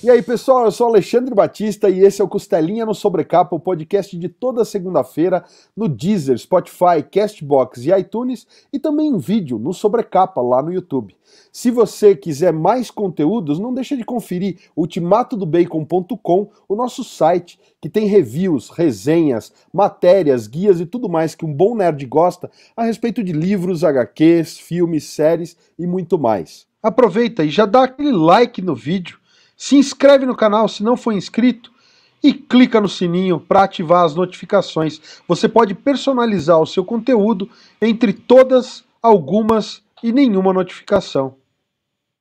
E aí, pessoal, eu sou Alexandre Batista e esse é o Costelinha no Sobrecapa, o podcast de toda segunda-feira no Deezer, Spotify, Castbox e iTunes e também em vídeo no Sobrecapa lá no YouTube. Se você quiser mais conteúdos, não deixe de conferir ultimatodobacon.com, o nosso site que tem reviews, resenhas, matérias, guias e tudo mais que um bom nerd gosta a respeito de livros, HQs, filmes, séries e muito mais. Aproveita e já dá aquele like no vídeo. Se inscreve no canal se não for inscrito e clica no sininho para ativar as notificações. Você pode personalizar o seu conteúdo entre todas, algumas e nenhuma notificação.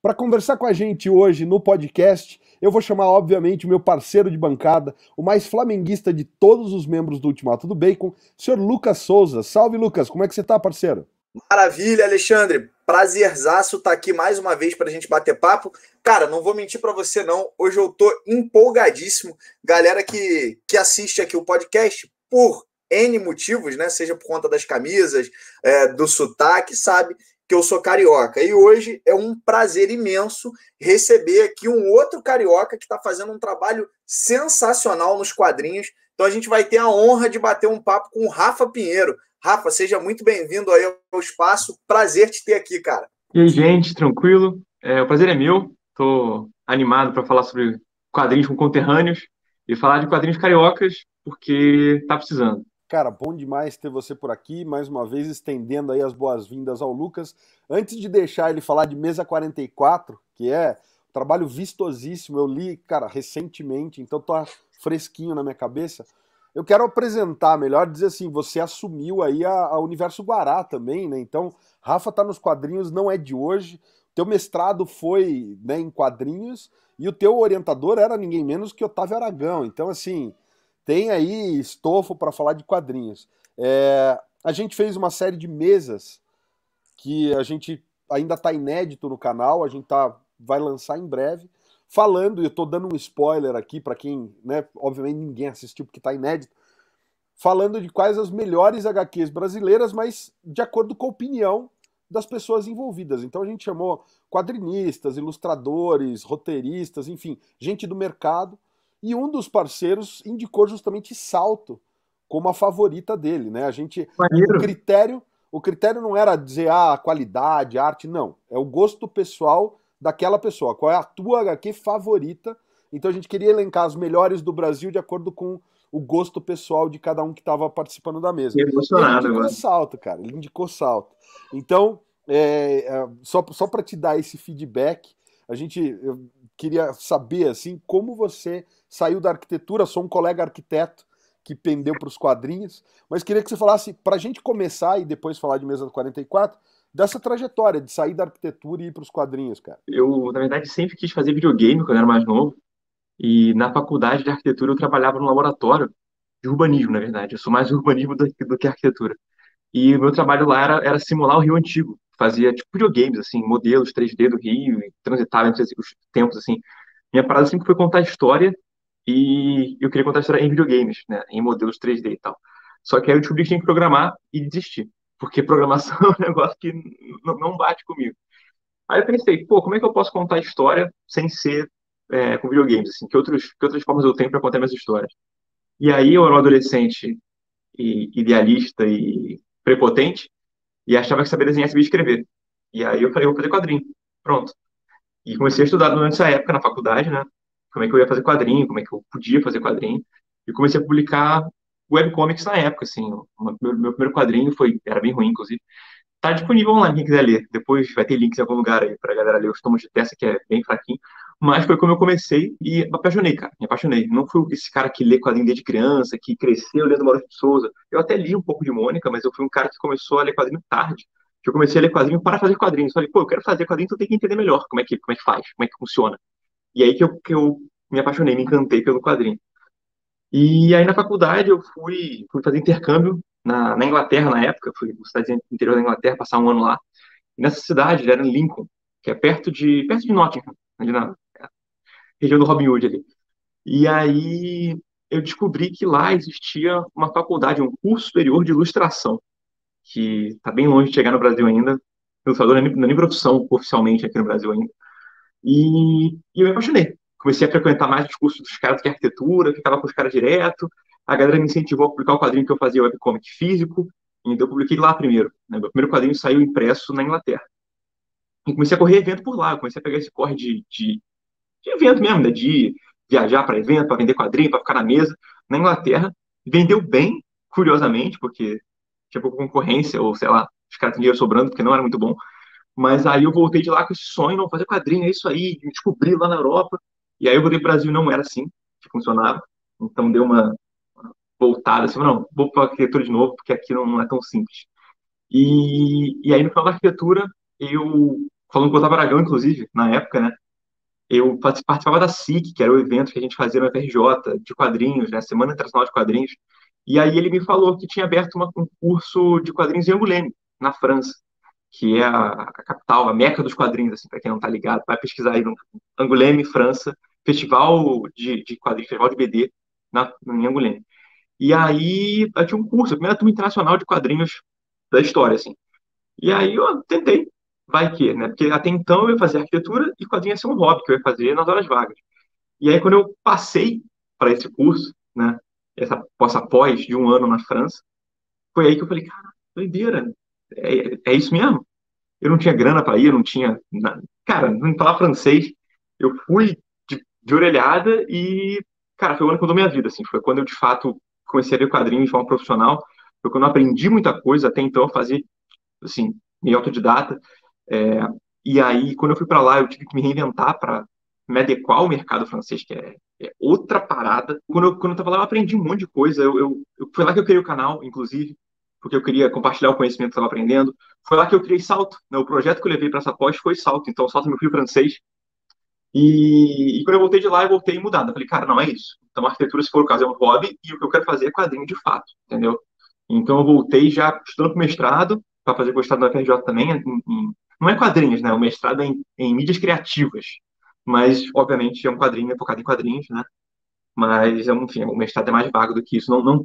Para conversar com a gente hoje no podcast, eu vou chamar, obviamente, o meu parceiro de bancada, o mais flamenguista de todos os membros do Ultimato do Bacon, o senhor Lucas Souza. Salve, Lucas, como é que você tá, parceiro? Maravilha, Alexandre. Prazerzaço estar aqui mais uma vez para a gente bater papo. Cara, não vou mentir para você não, hoje eu tô empolgadíssimo. Galera que assiste aqui o podcast, por N motivos, né? Seja por conta das camisas, do sotaque, sabe que eu sou carioca. E hoje é um prazer imenso receber aqui um outro carioca que está fazendo um trabalho sensacional nos quadrinhos. Então a gente vai ter a honra de bater um papo com o Rafa Pinheiro. Rafa, seja muito bem-vindo aí ao espaço. Prazer te ter aqui, cara. E aí, gente, tranquilo? O prazer é meu. Estou animado para falar sobre quadrinhos com conterrâneos e falar de quadrinhos cariocas, porque tá precisando. Cara, bom demais ter você por aqui, mais uma vez estendendo aí as boas-vindas ao Lucas. Antes de deixar ele falar de Mesa 44, que é um trabalho vistosíssimo, eu li, cara, recentemente, então tá fresquinho na minha cabeça. Eu quero apresentar, melhor dizer assim, você assumiu aí a Universo Guará também, né? Então, Rafa tá nos quadrinhos, não é de hoje. Teu mestrado foi, né, em quadrinhos e o teu orientador era ninguém menos que Otávio Aragão. Então, assim, tem aí estofo para falar de quadrinhos. A gente fez uma série de mesas que a gente ainda tá inédito no canal, vai lançar em breve, falando, e eu tô dando um spoiler aqui para quem, né, obviamente ninguém assistiu porque tá inédito, falando de quais as melhores HQs brasileiras, mas de acordo com a opinião das pessoas envolvidas. Então a gente chamou quadrinistas, ilustradores, roteiristas, enfim, gente do mercado, e um dos parceiros indicou justamente Salto como a favorita dele, né? O critério não era dizer a qualidade, a arte, não. É o gosto pessoal daquela pessoa. Qual é a tua HQ favorita? Então a gente queria elencar as melhores do Brasil de acordo com o gosto pessoal de cada um que estava participando da mesa. Fiquei emocionado Ele indicou agora. Salto, cara. Ele indicou Salto. Então, só para te dar esse feedback, eu queria saber assim como você saiu da arquitetura. Sou um colega arquiteto que pendeu para os quadrinhos, mas queria que você falasse, para a gente começar e depois falar de Mesa 44, dessa trajetória de sair da arquitetura e ir para os quadrinhos, cara. Eu, na verdade, sempre quis fazer videogame quando eu era mais novo, e na faculdade de arquitetura eu trabalhava no laboratório de urbanismo, na verdade. Eu sou mais urbanismo do que arquitetura. E o meu trabalho lá era simular o Rio Antigo. Fazia, tipo, videogames, assim, modelos 3D do Rio, e transitava entre os tempos, assim. Minha parada sempre foi contar história, e eu queria contar história em videogames, né, em modelos 3D e tal. Só que aí eu descobri que tinha que programar e desisti, porque programação é um negócio que não bate comigo. Aí eu pensei, pô, como é que eu posso contar história sem ser com videogames, assim? Que outras formas eu tenho para contar minhas histórias? E aí eu era um adolescente idealista e prepotente e achava que sabia desenhar, sabia escrever. E aí eu falei, vou fazer quadrinho. Pronto. E comecei a estudar durante essa época na faculdade, né? Como é que eu ia fazer quadrinho, como é que eu podia fazer quadrinho. E comecei a publicar webcomics na época, assim. Meu primeiro quadrinho era bem ruim, inclusive. Tá disponível online, quem quiser ler. Depois vai ter links em algum lugar aí pra galera ler os tomos de peça, que é bem fraquinho. Mas foi como eu comecei e me apaixonei, cara. Me apaixonei. Não fui esse cara que lê quadrinho desde criança, que cresceu lendo Maurício de Souza. Eu até li um pouco de Mônica, mas eu fui um cara que começou a ler quadrinho tarde. Que eu comecei a ler quadrinho para fazer quadrinhos. Falei, pô, eu quero fazer quadrinho, então tem que entender melhor como é que faz, como é que funciona. E aí que eu me apaixonei, me encantei pelo quadrinho. E aí na faculdade eu fui fazer intercâmbio na Inglaterra na época, fui na cidade interior da Inglaterra, passar um ano lá. E nessa cidade, era em Lincoln, que é perto de Nottingham, ali na região do Robin Hood ali. E aí eu descobri que lá existia uma faculdade, um curso superior de ilustração, que está bem longe de chegar no Brasil ainda. Ilustrador não é nem profissão oficialmente aqui no Brasil ainda. E eu me apaixonei. comecei a frequentar mais os cursos dos caras de arquitetura, ficava com os caras direto, a galera me incentivou a publicar o quadrinho que eu fazia webcomic físico, então eu publiquei lá primeiro, né? Meu primeiro quadrinho saiu impresso na Inglaterra. E comecei a correr evento por lá, eu comecei a pegar esse corre de evento mesmo, né? De viajar para evento, para vender quadrinho, para ficar na mesa. Na Inglaterra, vendeu bem, curiosamente, porque tinha pouca concorrência, ou sei lá, os caras tinham dinheiro sobrando, porque não era muito bom. Mas aí eu voltei de lá com esse sonho, não, fazer quadrinho, é isso aí, me descobri lá na Europa. E aí eu voltei para o Brasil, não era assim que funcionava. Então deu uma voltada, assim, não, vou para a arquitetura de novo, porque aqui não é tão simples. E aí no final da arquitetura, eu, falando com o Otávio Aragão, inclusive, na época, né, eu participava da SIC, que era o evento que a gente fazia no FRJ, de quadrinhos, né, Semana Internacional de Quadrinhos. E aí ele me falou que tinha aberto um curso de quadrinhos em Angoulême, na França, que é a capital, a meca dos quadrinhos, assim, para quem não está ligado, vai pesquisar aí no Angoulême, França, festival de quadrinhos, festival de BD em Angoulême. E aí eu tinha um curso, a primeira turma internacional de quadrinhos da história, assim. E aí eu tentei, vai que, né? Porque até então eu ia fazer arquitetura e quadrinho ia ser um hobby que eu ia fazer nas horas vagas. E aí quando eu passei para esse curso, né? Essa pós de um ano na França, foi aí que eu falei, cara, doideira, é isso mesmo? Eu não tinha grana para ir, eu não tinha, cara, não falava francês. Eu fui de orelhada e, cara, foi o ano que mudou minha vida, assim. Foi quando eu, de fato, comecei a ver quadrinhos de forma profissional. Foi quando eu aprendi muita coisa. Até então eu fazia, assim, meio autodidata. É, e aí, quando eu fui para lá, eu tive que me reinventar para me adequar ao mercado francês, que é outra parada. Quando eu tava lá, eu aprendi um monte de coisa. Foi lá que eu criei o canal, inclusive, porque eu queria compartilhar o conhecimento que eu estava aprendendo. Foi lá que eu criei Salto, né? O projeto que eu levei para essa pós foi Salto. Então, Salto é meu filho francês. E quando eu voltei de lá, eu voltei mudado. Eu falei, cara, não é isso. Então, a arquitetura, se for o caso, é um hobby e o que eu quero fazer é quadrinho de fato, entendeu? Então, eu voltei já estudando para mestrado, para fazer mestrado na FRJ também. Não é quadrinhos, né? O mestrado é em mídias criativas. Mas, obviamente, é um quadrinho, é focado em quadrinhos, né? Mas, enfim, o mestrado é mais vago do que isso. Não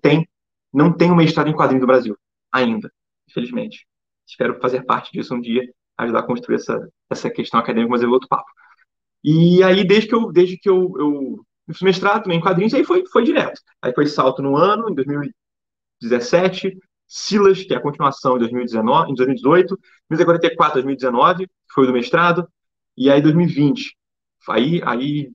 tem um mestrado em quadrinho do Brasil, ainda, infelizmente. Espero fazer parte disso um dia, ajudar a construir essa questão acadêmica, mas é outro papo. E aí, desde que eu fiz mestrado também em quadrinhos, aí foi direto. Aí foi Salto no ano, em 2017, Silas, que é a continuação em 2019, em 2018, 1044, 2019, que foi o do mestrado, e aí 2020. Aí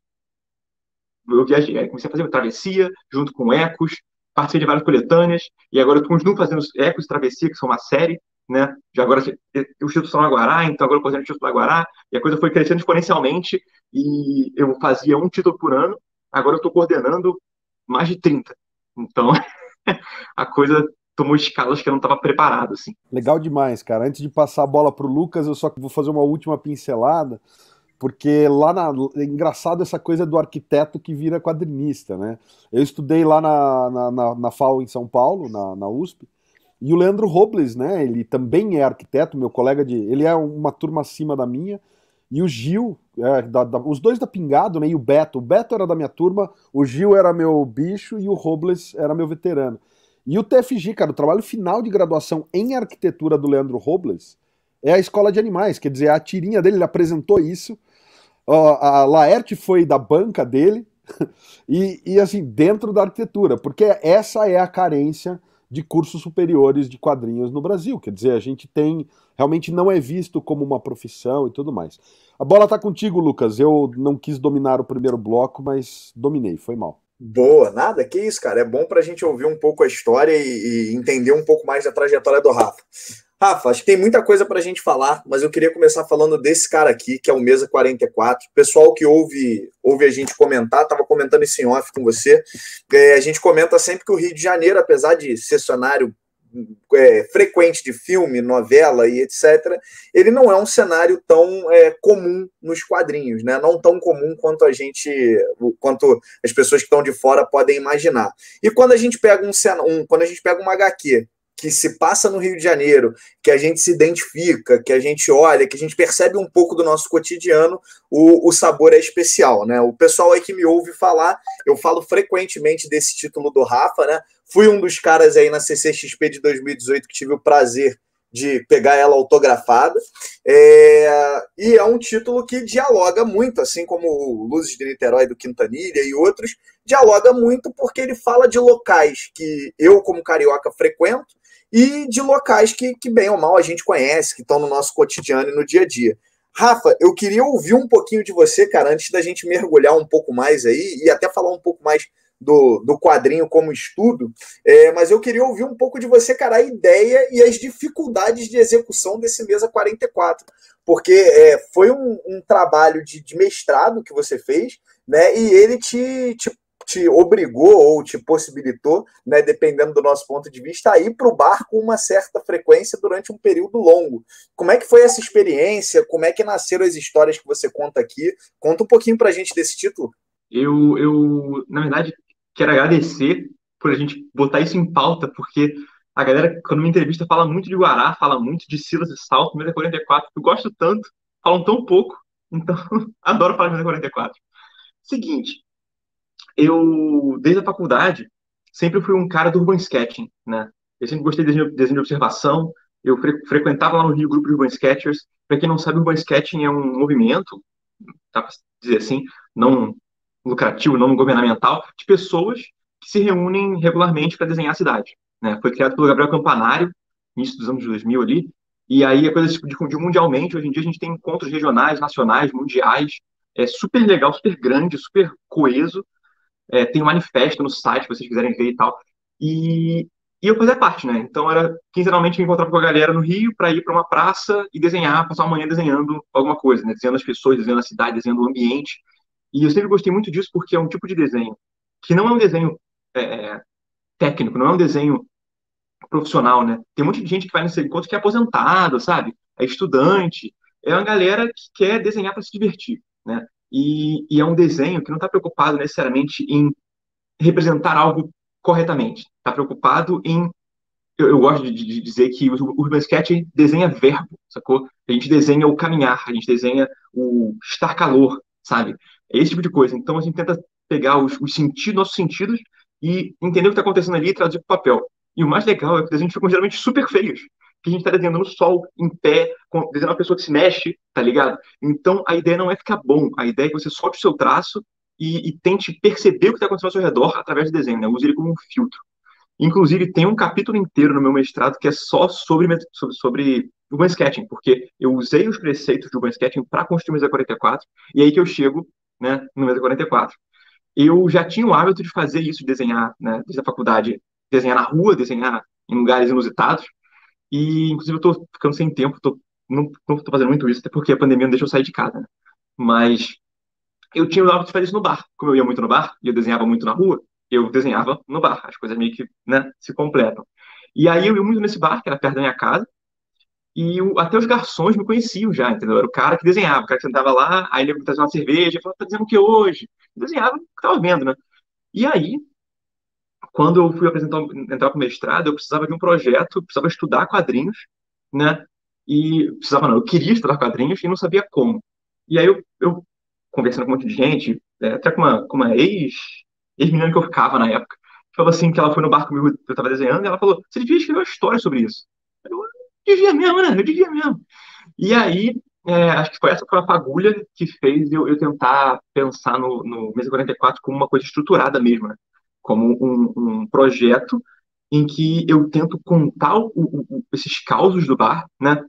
eu viajei, aí comecei a fazer travessia, junto com Ecos, participei de várias coletâneas, e agora eu continuo fazendo Ecos e Travessia, que são uma série, né? Já agora os títulos são Aguará, então agora eu estou fazendo o título Aguará, e a coisa foi crescendo exponencialmente, e eu fazia um título por ano, agora eu estou coordenando mais de 30. Então, a coisa tomou escalas que eu não estava preparado, assim. Legal demais, cara. Antes de passar a bola pro Lucas, eu só vou fazer uma última pincelada, porque é engraçado essa coisa do arquiteto que vira quadrinista, né? Eu estudei lá na FAO em São Paulo, na USP, e o Leandro Robles, né? Ele também é arquiteto, meu colega ele é uma turma acima da minha, e o Gil, os dois da Pingado, né? E o Beto era da minha turma, o Gil era meu bicho e o Robles era meu veterano. E o TFG, cara, o trabalho final de graduação em arquitetura do Leandro Robles é a Escola de Animais, quer dizer, a tirinha dele, ele apresentou isso, a Laerte foi da banca dele, e assim, dentro da arquitetura, porque essa é a carência de cursos superiores de quadrinhos no Brasil, quer dizer, a gente realmente não é visto como uma profissão e tudo mais. A bola tá contigo, Lucas, eu não quis dominar o primeiro bloco, mas dominei, foi mal. Boa, nada, que isso, cara. É bom para a gente ouvir um pouco a história e entender um pouco mais da trajetória do Rafa. Rafa, acho que tem muita coisa para a gente falar, mas eu queria começar falando desse cara aqui, que é o Mesa 44. O pessoal que ouve a gente comentar, estava comentando isso em off com você. A gente comenta sempre que o Rio de Janeiro, apesar de ser cenário frequente de filme, novela e etc., ele não é um cenário tão comum nos quadrinhos, né? Não tão comum quanto as pessoas que estão de fora podem imaginar. E quando a gente pega quando a gente pega uma HQ que se passa no Rio de Janeiro, que a gente se identifica, que a gente olha, que a gente percebe um pouco do nosso cotidiano, o sabor é especial, né? O pessoal aí que me ouve falar, eu falo frequentemente desse título do Rafa, né? Fui um dos caras aí na CCXP de 2018 que tive o prazer de pegar ela autografada. E é um título que dialoga muito, assim como Luzes de Niterói do Quintanilha e outros, dialoga muito porque ele fala de locais que eu, como carioca, frequento e de locais que bem ou mal, a gente conhece, que estão no nosso cotidiano e no dia a dia. Rafa, eu queria ouvir um pouquinho de você, cara, antes da gente mergulhar um pouco mais aí e até falar um pouco mais do quadrinho como estudo, mas eu queria ouvir um pouco de você, cara, a ideia e as dificuldades de execução desse Mesa 44, porque foi um trabalho de mestrado que você fez, né, e ele te obrigou ou te possibilitou, né, dependendo do nosso ponto de vista, a ir para o bar com uma certa frequência durante um período longo. Como é que foi essa experiência? Como é que nasceram as histórias que você conta aqui? Conta um pouquinho para a gente desse título. Na verdade, quero agradecer por a gente botar isso em pauta, porque a galera, quando me entrevista, fala muito de Guará, fala muito de Silas e Salto, Mesa 44, que eu gosto tanto, falam tão pouco, então adoro falar de Mesa 44. Seguinte, eu, desde a faculdade, sempre fui um cara do urban sketching, né? Eu sempre gostei de desenho de observação, eu frequentava lá no Rio o grupo de urban sketchers. Para quem não sabe, o urban sketching é um movimento, tá para dizer assim, não lucrativo, não governamental, de pessoas que se reúnem regularmente para desenhar a cidade, né? Foi criado pelo Gabriel Campanário, início dos anos 2000 ali, e aí a coisa se difundiu mundialmente. Hoje em dia a gente tem encontros regionais, nacionais, mundiais, é super legal, super grande, super coeso. Tem um manifesto no site, se vocês quiserem ver e tal. E eu fazia parte, né? Então, era quinzenalmente me encontrava com a galera no Rio para ir para uma praça e desenhar, passar uma manhã desenhando alguma coisa, né? Desenhando as pessoas, desenhando a cidade, desenhando o ambiente. E eu sempre gostei muito disso porque é um tipo de desenho que não é um desenho técnico, não é um desenho profissional, né? Tem um monte de gente que vai nesse encontro que é aposentado, sabe? É estudante, é uma galera que quer desenhar para se divertir, né? E é um desenho que não está preocupado necessariamente em representar algo corretamente. Está preocupado em. Eu gosto de dizer que o Urban Sketch desenha verbo, sacou? A gente desenha o caminhar, a gente desenha o estar calor, sabe? É esse tipo de coisa. Então a gente tenta pegar os sentidos, nossos sentidos, e entender o que está acontecendo ali e traduzir para o papel. E o mais legal é que os desenhos ficam geralmente super feios. Que a gente está desenhando no sol, em pé, desenhando uma pessoa que se mexe, tá ligado? Então a ideia não é ficar bom, a ideia é que você solte o seu traço e tente perceber o que está acontecendo ao seu redor através do desenho, né? Use ele como um filtro. Inclusive, tem um capítulo inteiro no meu mestrado que é só sobre Urban Sketching, porque eu usei os preceitos do Urban Sketching para construir o Mesa 44, e aí que eu chego, né, no Mesa 44. Eu já tinha o hábito de fazer isso, de desenhar, né, desde a faculdade, desenhar na rua, desenhar em lugares inusitados, e inclusive eu tô ficando sem tempo, não tô fazendo muito isso, até porque a pandemia não deixa eu sair de casa, né? Mas eu tinha o hábito de fazer isso no bar. Como eu ia muito no bar e eu desenhava muito na rua, eu desenhava no bar. As coisas meio que, né, se completam. E aí eu ia muito nesse bar, que era perto da minha casa, e até os garçons me conheciam já, entendeu? Era o cara que desenhava, o cara que sentava lá, aí ele trazia uma cerveja, e falava, tá desenhando o que hoje? Eu desenhava o que tava vendo, né? E aí, quando eu fui entrar para o mestrado, eu precisava de um projeto, eu precisava estudar quadrinhos, né? E precisava não, eu queria estudar quadrinhos e não sabia como. E aí eu conversando com um monte de gente, até com uma ex-menina que eu ficava na época, falou assim que ela foi no bar comigo, eu estava desenhando, e ela falou, você devia escrever uma história sobre isso. Eu devia mesmo, né? Eu devia mesmo. E aí, acho que foi a fagulha que fez eu tentar pensar no Mesa 44 como uma coisa estruturada mesmo, né? Como um projeto em que eu tento contar esses causos do bar, né?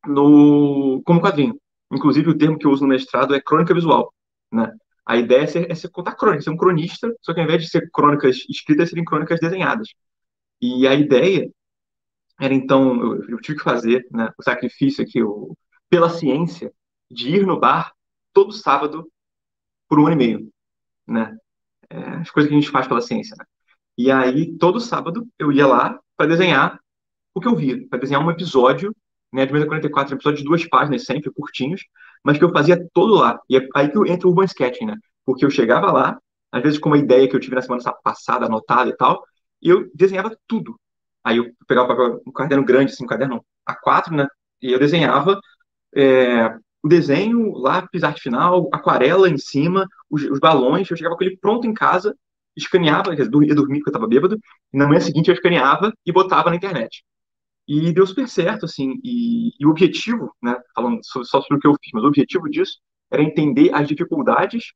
Como quadrinho. Inclusive, o termo que eu uso no mestrado é crônica visual, né? A ideia é ser contar crônica, ser um cronista, só que ao invés de ser crônicas escritas, serem crônicas desenhadas. E a ideia era, então, eu tive que fazer, né, o sacrifício aqui, pela ciência, de ir no bar todo sábado por um ano e meio, né? As coisas que a gente faz pela ciência, né? E aí, todo sábado, eu ia lá para desenhar o que eu via, para desenhar um episódio, né, de Mesa 44, um episódio de 2 páginas, sempre curtinhos, mas que eu fazia todo lá. E é aí que entra o Urban Sketching, né? Porque eu chegava lá, às vezes com uma ideia que eu tive na semana passada, anotada e tal, e eu desenhava tudo. Aí eu pegava um caderno grande, assim, um caderno A4, né? E eu desenhava o desenho, lápis, arte final, aquarela em cima, os balões. Eu chegava com ele pronto em casa, escaneava, quer dizer, ia dormir porque eu estava bêbado, e na manhã seguinte eu escaneava e botava na internet. E deu super certo, assim, e o objetivo, né, falando só sobre o que eu fiz, mas o objetivo disso era entender as dificuldades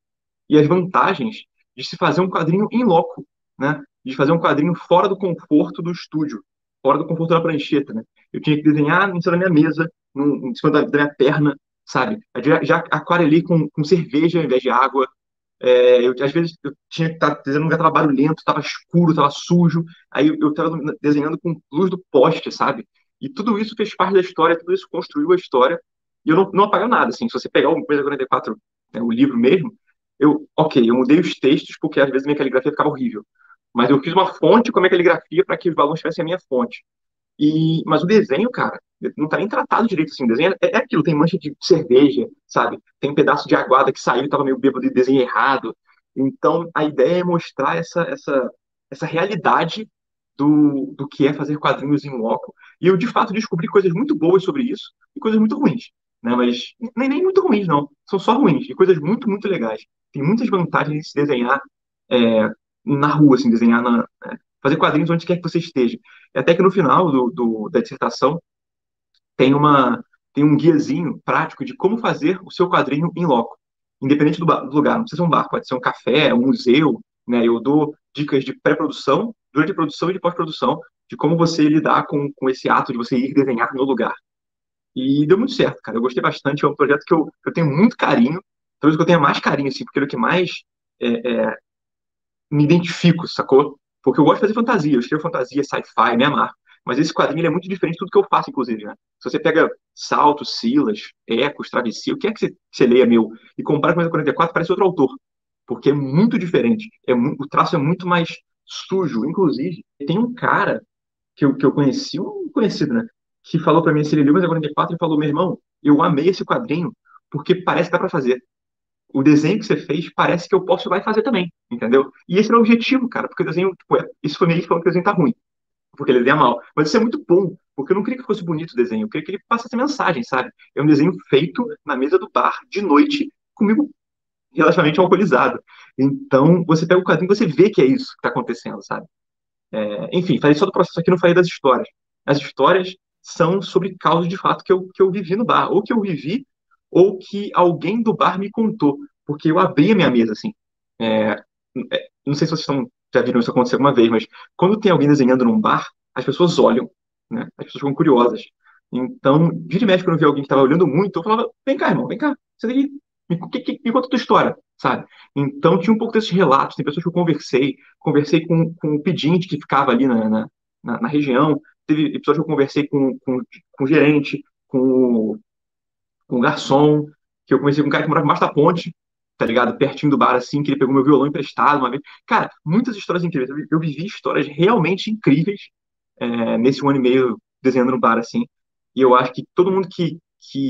e as vantagens de se fazer um quadrinho in loco, né, de fazer um quadrinho fora do conforto do estúdio, fora do conforto da prancheta, né. Eu tinha que desenhar em cima da minha mesa, em cima da minha perna, sabe, já aquarelei com cerveja ao invés de água, às vezes eu tinha que estar desenhando um lugar que estava barulhento, estava escuro, estava sujo. Aí eu estava desenhando com luz do poste, sabe? E tudo isso fez parte da história, tudo isso construiu a história. E eu não apago nada, assim. Se você pegar o Mesa 44, né, o livro mesmo, ok, eu mudei os textos porque às vezes minha caligrafia ficava horrível. Mas eu fiz uma fonte com a minha caligrafia para que os balões tivessem a minha fonte. Mas o desenho, cara, não tá nem tratado direito assim. O desenho é aquilo, tem mancha de cerveja, sabe? Tem um pedaço de aguada que saiu e tava meio bêbado e desenho errado. Então, a ideia é mostrar essa realidade do que é fazer quadrinhos em loco. E eu, de fato, descobri coisas muito boas sobre isso e coisas muito ruins. Né? Mas nem muito ruins, não. São só ruins. E coisas muito, muito legais. Tem muitas vantagens de se desenhar é, na rua, assim, desenhar fazer quadrinhos onde quer que você esteja. E até que no final da dissertação tem um guiazinho prático de como fazer o seu quadrinho em loco, independente do lugar. Não precisa ser um bar, pode ser um café, um museu, né? Eu dou dicas de pré-produção, durante a produção e de pós-produção, de como você lidar com esse ato de você ir desenhar no lugar. E deu muito certo, cara. Eu gostei bastante. É um projeto que eu tenho muito carinho. Talvez que eu tenha mais carinho, assim, porque é o que mais me identifico, sacou? Porque eu gosto de fazer fantasia, eu escrevo fantasia, sci-fi, me amarro. Mas esse quadrinho ele é muito diferente de tudo que eu faço, inclusive, né? Se você pega Salto, Silas, Ecos, Travessia, o que é que você leia meu e compara com o 44, parece outro autor. Porque é muito diferente. O traço é muito mais sujo. Inclusive, tem um cara que eu conheci, um conhecido, né? Que falou pra mim, se ele leu o 44, e falou, meu irmão, eu amei esse quadrinho porque parece que dá pra fazer. O desenho que você fez parece que eu posso ir lá e fazer também, entendeu? E esse era o objetivo, cara, porque o desenho, tipo, isso foi meio que falando que o desenho tá ruim, porque ele desenha mal. Mas isso é muito bom, porque eu não queria que fosse bonito o desenho, eu queria que ele passasse mensagem, sabe? É um desenho feito na mesa do bar, de noite, comigo relativamente alcoolizado. Então, você pega o quadrinho e você vê que é isso que tá acontecendo, sabe? Enfim, falei só do processo aqui, não falei das histórias. As histórias são sobre causas de fato que eu vivi no bar, ou que eu vivi, ou que alguém do bar me contou, porque eu abri a minha mesa, assim. É, não sei se vocês já viram isso acontecer alguma vez, mas quando tem alguém desenhando num bar, as pessoas olham, né? As pessoas ficam curiosas. Então, vira e mexe, quando eu via alguém que estava olhando muito, eu falava, vem cá, irmão, vem cá, você daqui, me conta a tua história, sabe? Então, tinha um pouco desses relatos, tem pessoas que eu conversei com o pedinte que ficava ali na região, teve episódio que eu conversei com o gerente, com o garçom, que eu conversei com um cara que morava embaixo da ponte, tá ligado? Pertinho do bar, assim, que ele pegou meu violão emprestado uma vez. Cara, muitas histórias incríveis. Eu vivi histórias realmente incríveis nesse 1 ano e meio desenhando no bar, assim. E eu acho que todo mundo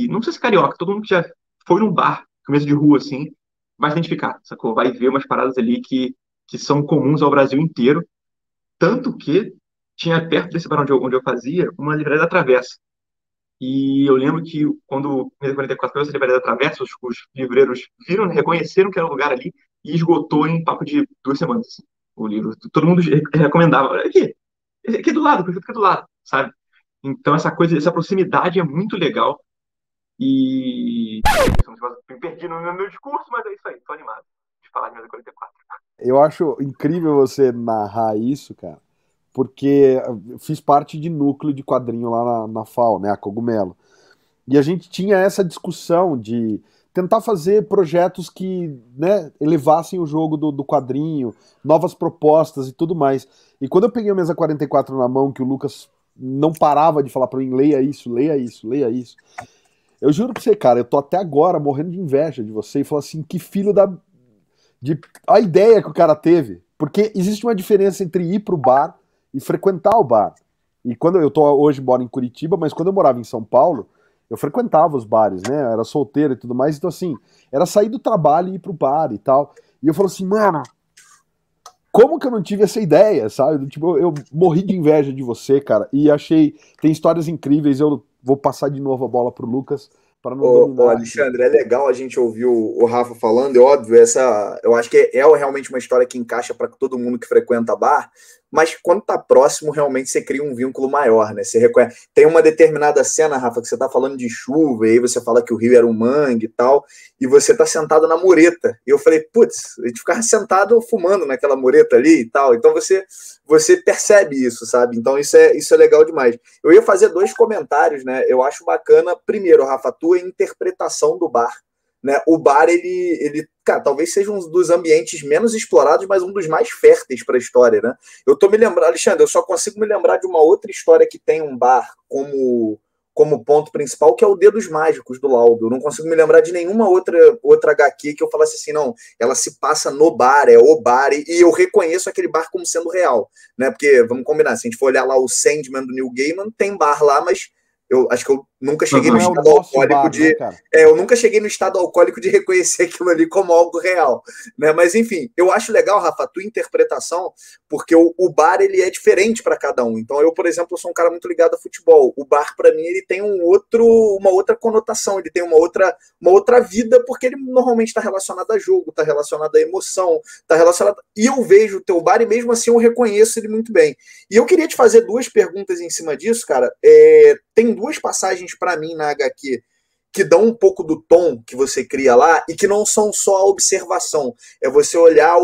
não precisa ser carioca, todo mundo que já foi num bar, começo de rua, assim, vai se identificar, sacou? Vai ver umas paradas ali que são comuns ao Brasil inteiro. Tanto que tinha perto desse bar onde eu fazia uma livraria da Travessa. E eu lembro que quando o Mesa 44 fez essa livraria da Travessa, os livreiros viram, né, reconheceram que era o lugar ali e esgotou em papo de 2 semanas, assim, o livro. Todo mundo recomendava. Aqui do lado, fica aqui do lado, sabe? Então essa coisa, essa proximidade é muito legal. E me perdi no meu discurso, mas é isso aí, tô animado de falar de Mesa 44. Eu acho incrível você narrar isso, cara, porque eu fiz parte de núcleo de quadrinho lá na FAO, né, a Cogumelo. E a gente tinha essa discussão de tentar fazer projetos que, né, elevassem o jogo do quadrinho, novas propostas e tudo mais. E quando eu peguei a Mesa 44 na mão, que o Lucas não parava de falar pra mim, leia isso, leia isso, leia isso. Eu juro pra você, cara, eu tô até agora morrendo de inveja de você e falo assim, que filho da... a ideia que o cara teve. Porque existe uma diferença entre ir pro bar e frequentar o bar. E quando eu tô hoje moro em Curitiba, mas quando eu morava em São Paulo, eu frequentava os bares, né? Eu era solteiro e tudo mais, então assim, era sair do trabalho e ir pro bar e tal. E eu falo assim, mano, como que eu não tive essa ideia, sabe? Tipo, eu morri de inveja de você, cara, e achei, tem histórias incríveis, eu vou passar de novo a bola pro Lucas, para não Ô, dominar aqui. Alexandre, é legal a gente ouvir o Rafa falando, é óbvio, eu acho que é realmente uma história que encaixa para todo mundo que frequenta bar, mas quando tá próximo, realmente você cria um vínculo maior, né? Você reconhece. Tem uma determinada cena, Rafa, que você tá falando de chuva, e aí você fala que o rio era um mangue e tal, e você tá sentado na mureta. E eu falei, putz, a gente ficava sentado fumando naquela mureta ali e tal. Então você percebe isso, sabe? Então isso é legal demais. Eu ia fazer dois comentários, né? Eu acho bacana, primeiro, Rafa, a tua interpretação do bar. Né? O bar, cara, talvez seja um dos ambientes menos explorados, mas um dos mais férteis para a história, né? Eu tô me lembrando, Alexandre, eu só consigo me lembrar de uma outra história que tem um bar como ponto principal, que é o Dedos Mágicos do Laudo. Eu não consigo me lembrar de nenhuma outra HQ que eu falasse assim, não, ela se passa no bar, é o bar, e eu reconheço aquele bar como sendo real, né? Porque, vamos combinar, se a gente for olhar lá o Sandman do Neil Gaiman, tem bar lá, mas eu acho que eu nunca cheguei no Não é o estado nosso alcoólico bar, né, de. cara? Eu nunca cheguei no estado alcoólico de reconhecer aquilo ali como algo real. Né? Mas, enfim, eu acho legal, Rafa, a tua interpretação, porque o bar ele é diferente para cada um. Então, eu, por exemplo, sou um cara muito ligado a futebol. O bar, para mim, ele tem uma outra conotação, ele tem uma outra vida, porque ele normalmente está relacionado a jogo, está relacionado a emoção, está relacionado. E eu vejo o teu bar e mesmo assim eu reconheço ele muito bem. E eu queria te fazer duas perguntas em cima disso, cara. Tem duas passagens para mim na HQ que dão um pouco do tom que você cria lá e que não são só a observação. É você olhar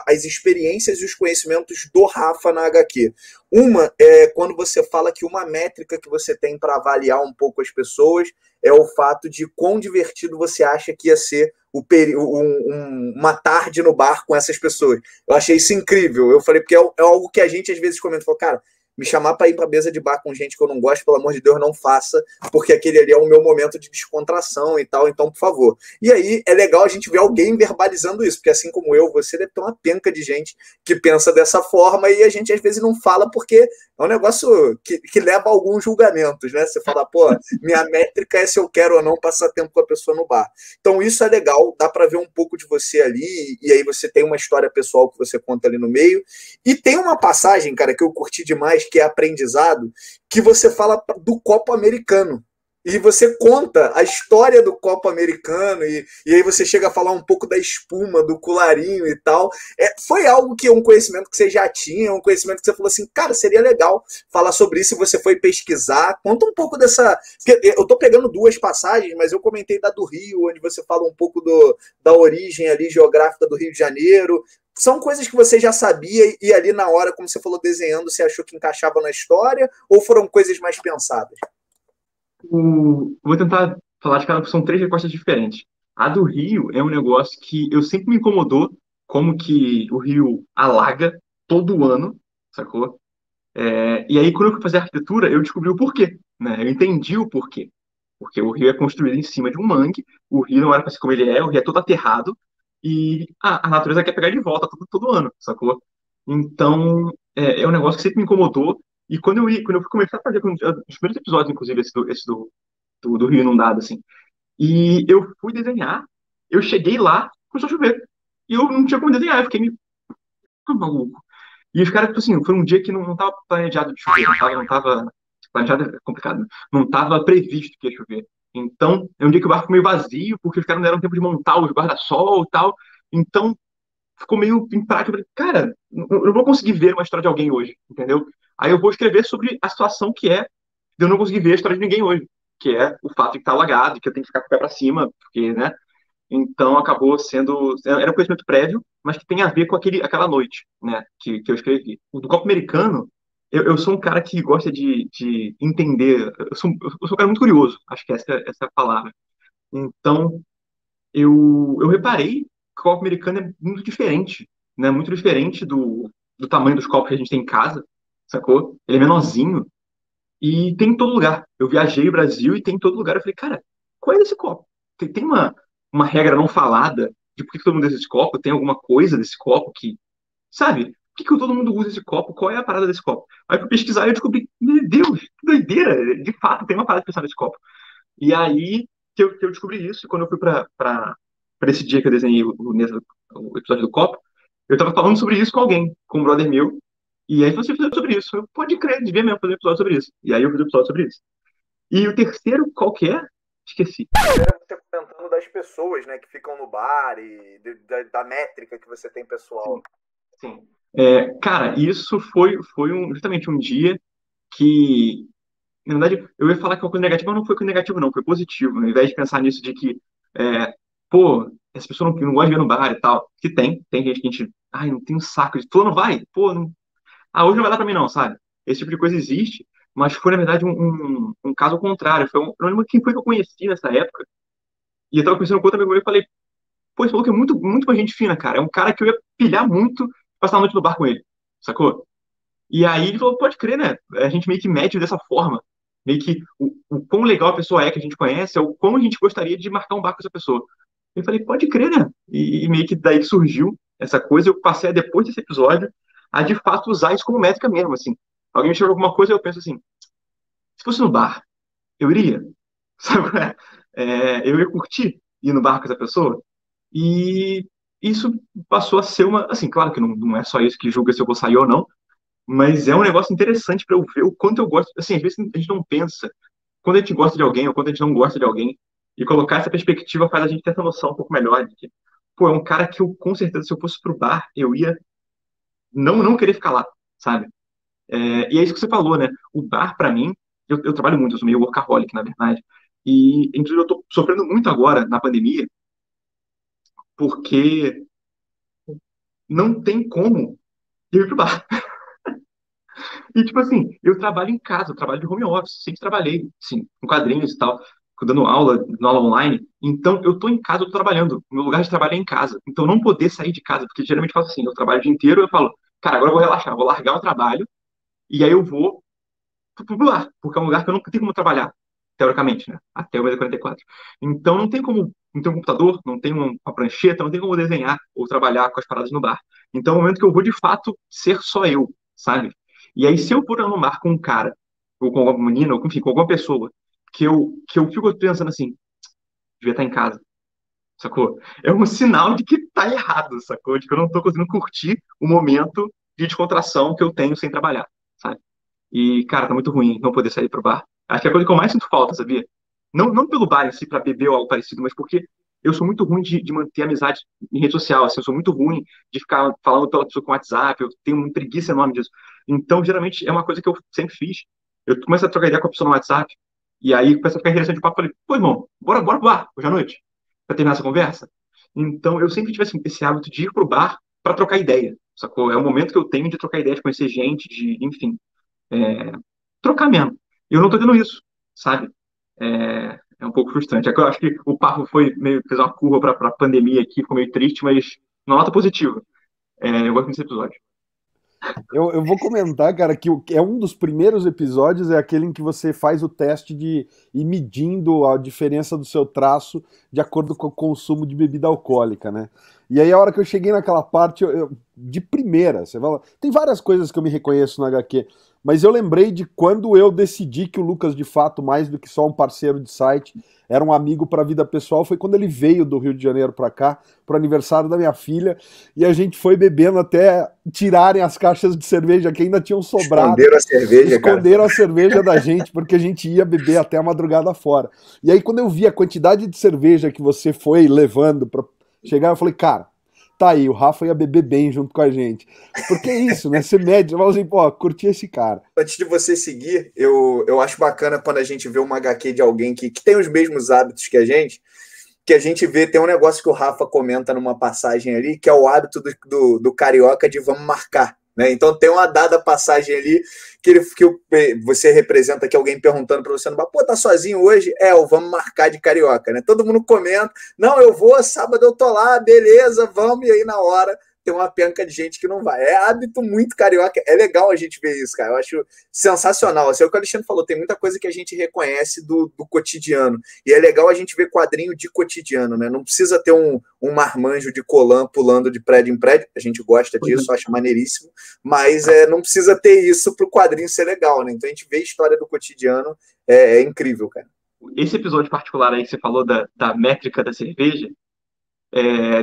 as experiências e os conhecimentos do Rafa na HQ. Uma é quando você fala que uma métrica que você tem para avaliar um pouco as pessoas é o fato de quão divertido você acha que ia ser uma tarde no bar com essas pessoas. Eu achei isso incrível. Eu falei, porque é algo que a gente às vezes comenta, fala, cara, me chamar para ir para mesa de bar com gente que eu não gosto, pelo amor de Deus, não faça, porque aquele ali é o meu momento de descontração e tal, então, por favor. E aí é legal a gente ver alguém verbalizando isso, porque assim como eu, você deve ter uma penca de gente que pensa dessa forma e a gente às vezes não fala porque é um negócio que leva a alguns julgamentos, né? Você fala, pô, minha métrica é se eu quero ou não passar tempo com a pessoa no bar. Então isso é legal, dá para ver um pouco de você ali, e aí você tem uma história pessoal que você conta ali no meio. E tem uma passagem, cara, que eu curti demais, que é aprendizado, que você fala do copo americano. E você conta a história do copo americano, e aí você chega a falar um pouco da espuma, do colarinho e tal. Foi algo que é um conhecimento que você já tinha, um conhecimento que você falou assim, cara, seria legal falar sobre isso, e você foi pesquisar. Conta um pouco dessa. Eu tô pegando duas passagens, mas eu comentei da do Rio, onde você fala um pouco da origem ali geográfica do Rio de Janeiro. São coisas que você já sabia e ali na hora, como você falou, desenhando, você achou que encaixava na história ou foram coisas mais pensadas? Vou tentar falar de cada, são três respostas diferentes. A do Rio é um negócio que eu sempre me incomodou, como que o Rio alaga todo ano, sacou? E aí, quando eu fui fazer arquitetura, eu descobri o porquê, né? Eu entendi o porquê. Porque o rio é construído em cima de um mangue, o rio não era para ser como ele é, o rio é todo aterrado, e a natureza quer pegar de volta todo ano, sacou? Então, é um negócio que sempre me incomodou, e quando eu fui começar a fazer, os primeiros episódios, inclusive, esse do Rio Inundado, assim, e eu fui desenhar, eu cheguei lá, começou a chover, e eu não tinha como desenhar, eu fiquei meio maluco. E os caras, tipo assim, foi um dia que não tava planejado de chover, não tava planejado é complicado, né? Não tava previsto que ia chover. Então, é um dia que o barco ficou meio vazio, porque os caras não deram tempo de montar os guarda-sol e tal. Então, ficou meio imprático. Eu falei, cara, eu não vou conseguir ver uma história de alguém hoje, entendeu? Aí eu vou escrever sobre a situação que é de eu não conseguir ver a história de ninguém hoje, que é o fato de que tá alagado, que eu tenho que ficar com o pé pra cima, porque, né? Então acabou sendo. Era um conhecimento prévio, mas que tem a ver com aquela noite, né? Que eu escrevi. O do Copa Americano, eu sou um cara que gosta de entender. Eu sou um cara muito curioso, acho que essa é a palavra. Então, eu reparei que o copo americano é muito diferente, né? Muito diferente do tamanho dos copos que a gente tem em casa, sacou? Ele é menorzinho e tem em todo lugar. Eu viajei o Brasil e tem em todo lugar. Eu falei, cara, qual é desse copo? Tem uma regra não falada de por que todo mundo usa esse copo? Tem alguma coisa desse copo que, sabe? Por que todo mundo usa esse copo? Qual é a parada desse copo? Aí eu fui pesquisar e eu descobri, meu Deus, que doideira! De fato, tem uma parada especial nesse copo. E aí que eu descobri isso, e quando eu fui para esse dia que eu desenhei o episódio do copo, eu tava falando sobre isso com alguém, com um brother meu, e aí você episódio sobre isso. Eu, pode crer, devia mesmo fazer um episódio sobre isso. E aí eu fiz um episódio sobre isso. E o terceiro, qual que é? Esqueci. Era você comentando das pessoas, né, que ficam no bar e da métrica que você tem pessoal. Sim, sim. Cara, isso foi justamente um dia que, na verdade, eu ia falar que uma coisa negativa, mas não foi coisa negativa, não, foi positivo. Ao invés de pensar nisso de que, é, pô, essa pessoa não gosta de ver no bar e tal, que tem gente que a gente, ai, não tem um saco, fulano vai, pô, não, hoje não vai dar pra mim não, sabe? Esse tipo de coisa existe, mas foi, na verdade, um caso contrário. Eu não lembro quem foi que eu conheci nessa época, e eu tava conhecendo com outro amigo meu e falei, pô, esse maluco é muito, muito uma gente fina, cara. É um cara que eu ia pilhar muito passar a noite no bar com ele, sacou? E aí ele falou, pode crer, né? A gente meio que mede dessa forma. Meio que o quão legal a pessoa é que a gente conhece, é o quão a gente gostaria de marcar um bar com essa pessoa. Eu falei, pode crer, né? E meio que daí que surgiu essa coisa, eu passei a, depois desse episódio, a de fato usar isso como métrica mesmo, assim. Alguém me chama alguma coisa, eu penso assim, se fosse no bar, eu iria, sabe? Qual é? Eu ia curtir ir no bar com essa pessoa. E isso passou a ser uma, assim, claro que não é só isso que julga se eu vou sair ou não, mas é um negócio interessante para eu ver o quanto eu gosto. Assim, às vezes a gente não pensa quando a gente gosta de alguém ou quando a gente não gosta de alguém. E colocar essa perspectiva faz a gente ter essa noção um pouco melhor de que, pô, é um cara que eu, com certeza, se eu fosse pro bar, eu ia não querer ficar lá, sabe? E é isso que você falou, né? O bar, para mim, eu trabalho muito, eu sou meio workaholic, na verdade. E, inclusive, eu tô sofrendo muito agora, na pandemia, porque não tem como eu ir pro bar. E, tipo assim, eu trabalho em casa, eu trabalho de home office, sempre trabalhei, sim, com quadrinhos e tal, dando aula online. Então, eu tô em casa, eu tô trabalhando. O meu lugar de trabalho é em casa. Então, não poder sair de casa, porque geralmente eu faço assim, eu trabalho o dia inteiro, eu falo, cara, agora eu vou relaxar, vou largar o trabalho, e aí eu vou pro lar, porque é um lugar que eu não tenho como trabalhar, teoricamente, né? Até o mês 44. Então, não tem como, não tem um computador, não tem uma prancheta, não tem como desenhar ou trabalhar com as paradas no bar. Então, é o momento que eu vou, de fato, ser só eu, sabe? E aí, se eu for no bar com um cara, ou com alguma menina, ou enfim, com alguma pessoa, que eu fico pensando assim, devia estar em casa, sacou? É um sinal de que tá errado, sacou? De que eu não tô conseguindo curtir o momento de descontração que eu tenho sem trabalhar, sabe? E, cara, tá muito ruim não poder sair pro bar. Acho que é a coisa que eu mais sinto falta, sabia? Não pelo bar em si, pra beber ou algo parecido, mas porque eu sou muito ruim de manter amizade em rede social, assim, eu sou muito ruim de ficar falando pela pessoa com WhatsApp, eu tenho uma preguiça enorme disso. Então, geralmente, é uma coisa que eu sempre fiz. Eu começo a trocar ideia com a pessoa no WhatsApp, e aí começa a ficar interessante o papo, eu falei, pô, irmão, bora pro bar, hoje à noite, pra terminar essa conversa. Então, eu sempre tive esse hábito de ir pro bar pra trocar ideia, sacou? É o momento que eu tenho de trocar ideia, de conhecer gente, enfim, trocar mesmo. E eu não tô tendo isso, sabe? É um pouco frustrante. É que eu acho que o papo fez uma curva pra pandemia aqui, ficou meio triste, mas numa nota positiva. Eu gosto desse episódio. Eu vou comentar, cara, que é um dos primeiros episódios, é aquele em que você faz o teste de ir medindo a diferença do seu traço de acordo com o consumo de bebida alcoólica, né? E aí a hora que eu cheguei naquela parte, de primeira, você fala, tem várias coisas que eu me reconheço no HQ, mas eu lembrei de quando eu decidi que o Lucas, de fato, mais do que só um parceiro de site, era um amigo para a vida pessoal, foi quando ele veio do Rio de Janeiro para cá, pro aniversário da minha filha, e a gente foi bebendo até tirarem as caixas de cerveja que ainda tinham sobrado. Esconderam a cerveja, Esconderam a cerveja da gente, porque a gente ia beber até a madrugada fora. E aí, quando eu vi a quantidade de cerveja que você foi levando para chegar, eu falei, cara, tá aí, o Rafa ia beber bem junto com a gente. Porque é isso, né? Você mede, você fala assim, pô, curti esse cara. Antes de você seguir, eu acho bacana quando a gente vê uma HQ de alguém que tem os mesmos hábitos que a gente vê, tem um negócio que o Rafa comenta numa passagem ali, que é o hábito do carioca de vamos marcar. Né? Então tem uma dada passagem ali você representa aqui alguém perguntando para você no bar, pô, tá sozinho hoje? O vamos marcar de carioca, né? Todo mundo comenta, não, eu vou, sábado eu tô lá, beleza, vamos, e aí na hora tem uma penca de gente que não vai. É hábito muito carioca, é legal a gente ver isso, cara, eu acho sensacional. Assim, é o que o Alexandre falou, tem muita coisa que a gente reconhece do cotidiano, e é legal a gente ver quadrinho de cotidiano, né? Não precisa ter um marmanjo de Colan pulando de prédio em prédio, a gente gosta disso, acha maneiríssimo, mas não precisa ter isso pro quadrinho ser legal, né? Então a gente vê a história do cotidiano, é incrível, cara. Esse episódio particular aí que você falou da métrica da cerveja,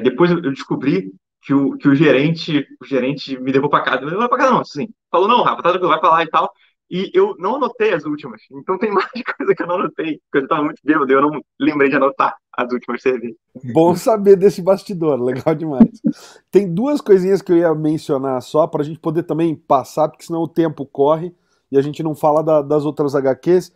depois eu descobri que o gerente me levou pra casa. Não levou pra casa, não, assim. Falou, não, Rafa, tá tranquilo, vai pra lá e tal. E eu não anotei as últimas. Então tem mais coisa que eu não anotei, porque eu estava muito bêbado, eu não lembrei de anotar as últimas cervejas. Bom saber desse bastidor, legal demais. Tem duas coisinhas que eu ia mencionar só para a gente poder também passar, porque senão o tempo corre e a gente não fala das outras HQs.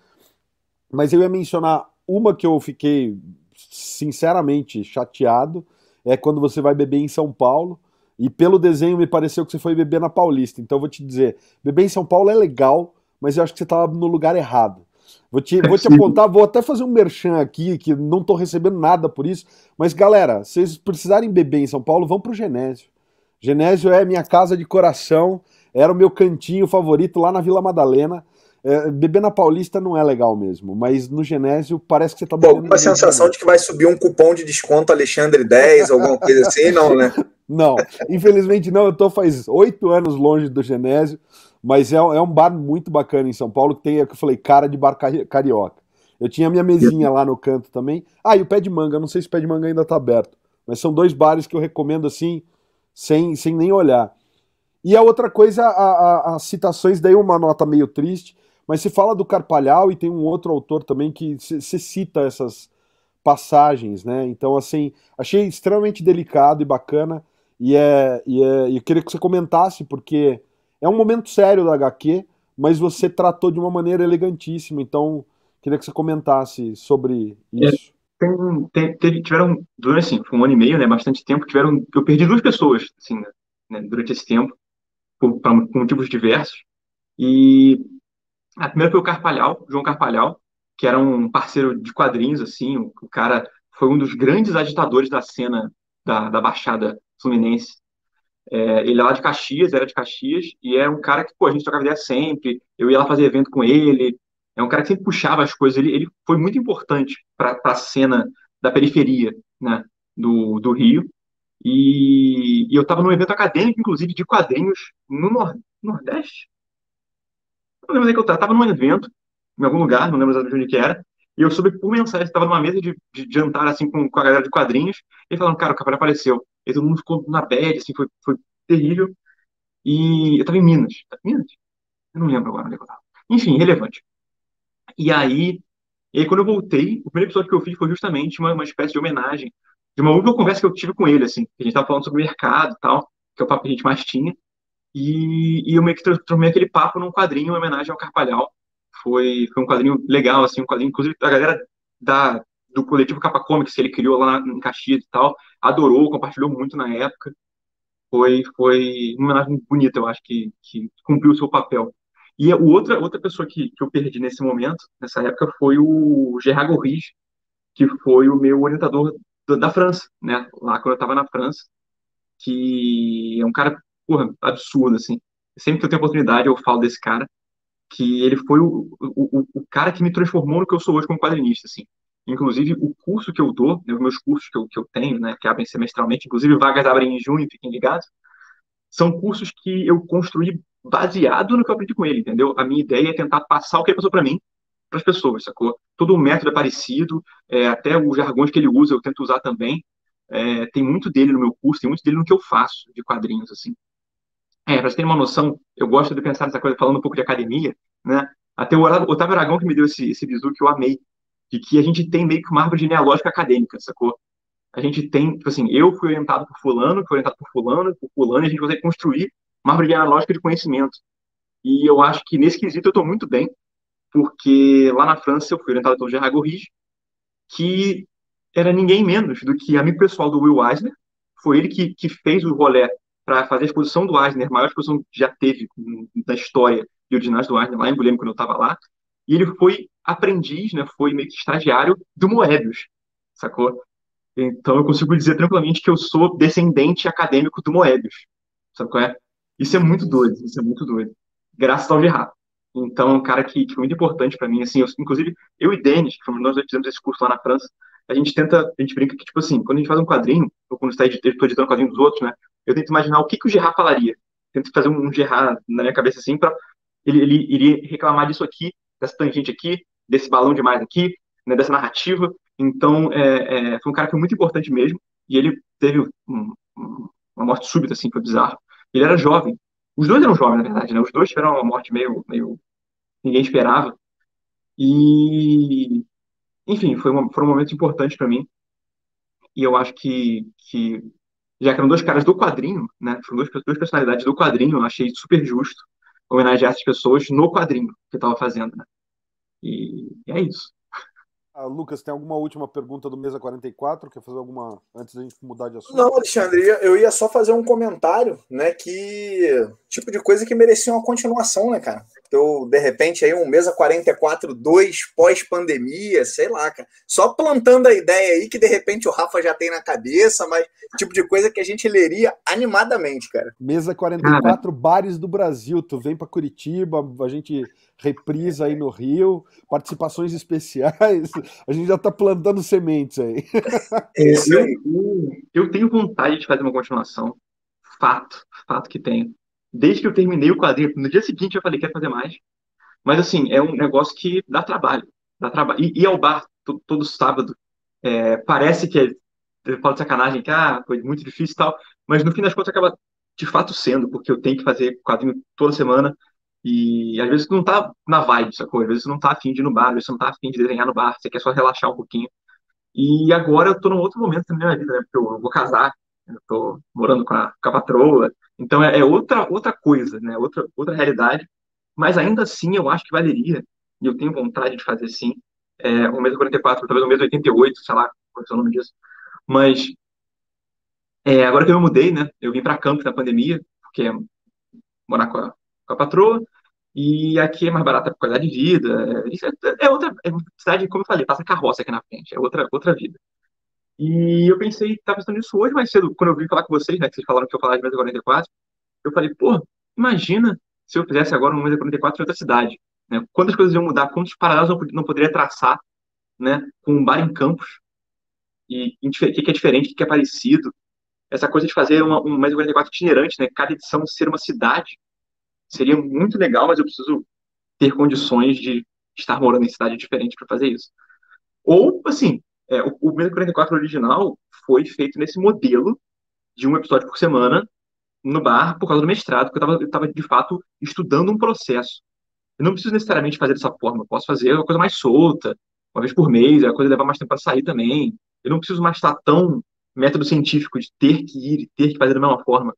Mas eu ia mencionar uma que eu fiquei sinceramente chateado, é quando você vai beber em São Paulo. E pelo desenho me pareceu que você foi beber na Paulista. Então eu vou te dizer, beber em São Paulo é legal, mas eu acho que você estava no lugar errado. Vou te apontar, vou até fazer um merchan aqui, que não tô recebendo nada por isso. Mas galera, se vocês precisarem beber em São Paulo, vão pro Genésio. Genésio é minha casa de coração, era o meu cantinho favorito lá na Vila Madalena. Beber na Paulista não é legal mesmo, mas no Genésio parece que você tá Pô, bebendo. com a sensação de que vai subir um cupom de desconto Alexandre 10, alguma coisa assim, não, né? Não, infelizmente não, eu tô faz 8 anos longe do Genésio, mas é um bar muito bacana em São Paulo, que tem, é o que eu falei, cara de bar carioca. Eu tinha minha mesinha lá no canto também. Ah, e o Pé de Manga, não sei se o Pé de Manga ainda tá aberto, mas são 2 bares que eu recomendo assim, sem nem olhar. E a outra coisa, as citações, daí uma nota meio triste, mas se fala do Carpalhal e tem um outro autor também que se cita essas passagens, né? Então, assim, achei extremamente delicado e bacana, e eu queria que você comentasse, porque é um momento sério da HQ, mas você tratou de uma maneira elegantíssima, então queria que você comentasse sobre É, isso. tiveram, durante, assim, foi um ano e meio, né, bastante tempo, eu perdi 2 pessoas, assim, durante esse tempo, por motivos diversos, e a primeira foi o Carpalhal, João Carpalhal, que era um parceiro de quadrinhos, assim, o cara foi um dos grandes agitadores da cena da Baixada Fluminense. Ele é lá de Caxias, era de Caxias, e é um cara que, pô, a gente trocava ideia sempre, eu ia lá fazer evento com ele, é um cara que sempre puxava as coisas, ele foi muito importante para a cena da periferia, né, do Rio, e eu estava num evento acadêmico, inclusive, de quadrinhos no Nordeste. Não lembro onde é que eu estava num evento, em algum lugar, não lembro exatamente onde que era, e eu soube por mensagem, estava numa mesa de jantar, assim, com a galera de quadrinhos, e falaram, cara, o Capara apareceu. E todo mundo ficou na bad, assim, foi terrível. E eu estava em Minas. Minas? Eu não lembro agora onde é que eu estava. Enfim, relevante. E aí, quando eu voltei, o primeiro episódio que eu fiz foi justamente uma espécie de homenagem de uma última conversa que eu tive com ele, assim. A gente estava falando sobre o mercado e tal, que é o papo que a gente mais tinha. E eu meio que transformei aquele papo num quadrinho em homenagem ao Carpalhal. Foi um quadrinho legal, assim, um quadrinho, inclusive, a galera do coletivo Capa Comics que ele criou lá em Caxias e tal, adorou, compartilhou muito na época. Foi uma homenagem bonita, eu acho que cumpriu o seu papel. E outra pessoa que eu perdi nesse momento, nessa época, foi o Gerard Gorrige, que foi o meu orientador da França, né? Lá quando eu estava na França, que é um cara, porra, absurdo, assim. Sempre que eu tenho oportunidade, eu falo desse cara, que ele foi o cara que me transformou no que eu sou hoje como quadrinista, assim. Inclusive, o curso que eu dou, né, os meus cursos que eu tenho, né, que abrem semestralmente, inclusive vagas abrem em junho, fiquem ligados, são cursos que eu construí baseado no que eu aprendi com ele, entendeu? A minha ideia é tentar passar o que ele passou para mim, para as pessoas, sacou? Todo o método é parecido, até os jargões que ele usa eu tento usar também. Tem muito dele no meu curso, tem muito dele no que eu faço de quadrinhos, assim. Para você ter uma noção, eu gosto de pensar nessa coisa, falando um pouco de academia, né? Até o Otávio Aragão que me deu esse bizu que eu amei, de que a gente tem meio que uma árvore genealógica acadêmica, sacou? A gente tem, tipo assim, eu fui orientado por fulano, fui orientado por fulano, e a gente consegue construir uma árvore genealógica de conhecimento. E eu acho que nesse quesito eu estou muito bem, porque lá na França eu fui orientado pelo Gerard Gorrige, que era ninguém menos do que amigo pessoal do Will Eisner. Foi ele que fez o rolê para fazer a exposição do Eisner, a maior exposição que já teve na história de originais do Eisner, lá em Guilherme, quando eu estava lá. E ele foi aprendiz, né, foi meio que estagiário do Moebius, sacou? Então eu consigo dizer tranquilamente que eu sou descendente acadêmico do Moebius. Sabe qual é? Isso é muito doido, isso é muito doido. Graças ao Gerard. Então, é um cara que foi muito importante para mim, assim, inclusive, eu e Denis, que fomos nós dois fizemos esse curso lá na França, a gente brinca que, tipo assim, quando a gente faz um quadrinho, ou quando está editando um quadrinho dos outros, né, eu tento imaginar o que o Gerard falaria. Tento fazer um Gerard na minha cabeça, assim, para ele iria reclamar disso aqui, dessa tangente aqui, desse balão demais aqui, né, dessa narrativa. Então, foi um cara que foi muito importante mesmo, e ele teve uma morte súbita, assim, foi bizarro. Ele era jovem. Os dois eram jovens, na verdade, né? Os dois tiveram uma morte meio ninguém esperava. E, enfim, foram momentos importantes para mim. E eu acho que, já que eram dois caras do quadrinho, né? Foram duas personalidades do quadrinho, eu achei super justo homenagear essas pessoas no quadrinho que eu estava fazendo, né? E é isso. Lucas, tem alguma última pergunta do Mesa 44? Quer fazer alguma antes da gente mudar de assunto? Não, Alexandre, eu ia só fazer um comentário, né, que tipo de coisa que merecia uma continuação, né, cara? Eu, de repente, aí um Mesa 44 2 pós-pandemia, sei lá, cara. Só plantando a ideia aí que, de repente, o Rafa já tem na cabeça, mas tipo de coisa que a gente leria animadamente, cara. Mesa Cara, 44, bares do Brasil. Tu vem pra Curitiba, a gente reprisa aí no Rio, participações especiais. A gente já tá plantando sementes aí. É isso aí. eu tenho vontade de fazer uma continuação. Fato que tenho. Desde que eu terminei o quadrinho, no dia seguinte eu falei, quero fazer mais. Mas assim, é um negócio que dá trabalho. Dá trabalho. E ao bar todo sábado. Parece que eu falo de sacanagem, que foi muito difícil e tal, mas no fim das contas acaba de fato sendo, porque eu tenho que fazer quadrinho toda semana. E às vezes tu não tá na vibe, sacou? Às vezes tu não tá afim de ir no bar, às vezes tu não tá afim de desenhar no bar, você quer só relaxar um pouquinho. E agora eu tô num outro momento da minha vida, né? Porque eu vou casar, eu tô morando com a patroa, então é outra coisa, né? Outra realidade, mas ainda assim eu acho que valeria, e eu tenho vontade de fazer sim, um mês 44, talvez um mês 88, sei lá, qual é o nome disso. Mas agora que eu me mudei, né? Eu vim para Campos na pandemia, porque é morar com a patroa, e aqui é mais barato a qualidade de vida. Isso é outra cidade, como eu falei, passa carroça aqui na frente, é outra vida. E eu pensei, tava pensando nisso hoje mais cedo, quando eu vim falar com vocês, né, que vocês falaram que eu falava de mesa 44, eu falei, pô, imagina se eu fizesse agora uma mesa 44 em outra cidade, né? Quantas coisas iam mudar, quantos paralelos eu não poderia traçar, né, com um bar em Campos, e o que é diferente, o que é parecido, essa coisa de fazer uma mesa 44 itinerante, né, cada edição ser uma cidade, seria muito legal, mas eu preciso ter condições de estar morando em cidade diferente para fazer isso. Ou, assim, o Mesa 44 original foi feito nesse modelo de um episódio por semana no bar por causa do mestrado, porque eu tava de fato estudando um processo. Eu não preciso necessariamente fazer dessa forma, eu posso fazer uma coisa mais solta, uma vez por mês, a coisa levar mais tempo para sair também. Eu não preciso mais estar tão método científico de ter que ir e ter que fazer da mesma forma.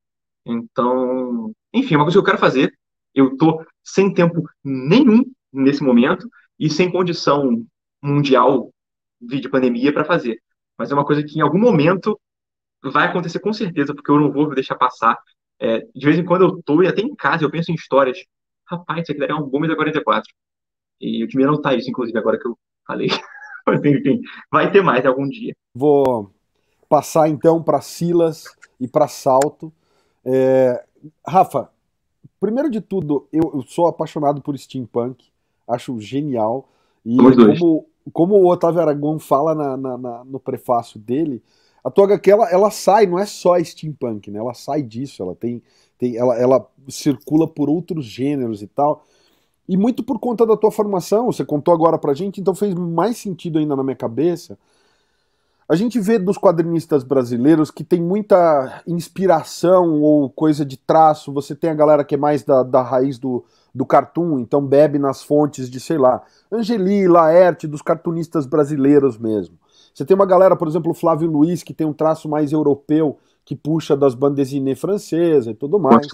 Então, enfim, é uma coisa que eu quero fazer. Eu tô sem tempo nenhum nesse momento e sem condição mundial de pandemia para fazer. Mas é uma coisa que em algum momento vai acontecer com certeza, porque eu não vou deixar passar. De vez em quando eu tô, e até em casa, eu penso em histórias. Rapaz, isso aqui daria um bom mês da 44. E eu devia anotar isso, inclusive, agora que eu falei. Mas, enfim, vai ter mais algum dia. Vou passar então para Silas e para Salto. Rafa, primeiro de tudo, eu sou apaixonado por steampunk, acho genial. E Somos dois. como o Otávio Aragão fala no prefácio dele, a tua HQ ela sai, não é só steampunk, né? Ela sai disso, ela circula por outros gêneros e tal. E muito por conta da tua formação, você contou agora pra gente, então fez mais sentido ainda na minha cabeça. A gente vê dos quadrinistas brasileiros que tem muita inspiração ou coisa de traço. Você tem a galera que é mais da raiz do cartoon, então bebe nas fontes de, sei lá, Angeli, Laerte, dos cartunistas brasileiros mesmo. Você tem uma galera, por exemplo, o Flávio Luiz, que tem um traço mais europeu, que puxa das bandes dessinées francesas e tudo mais.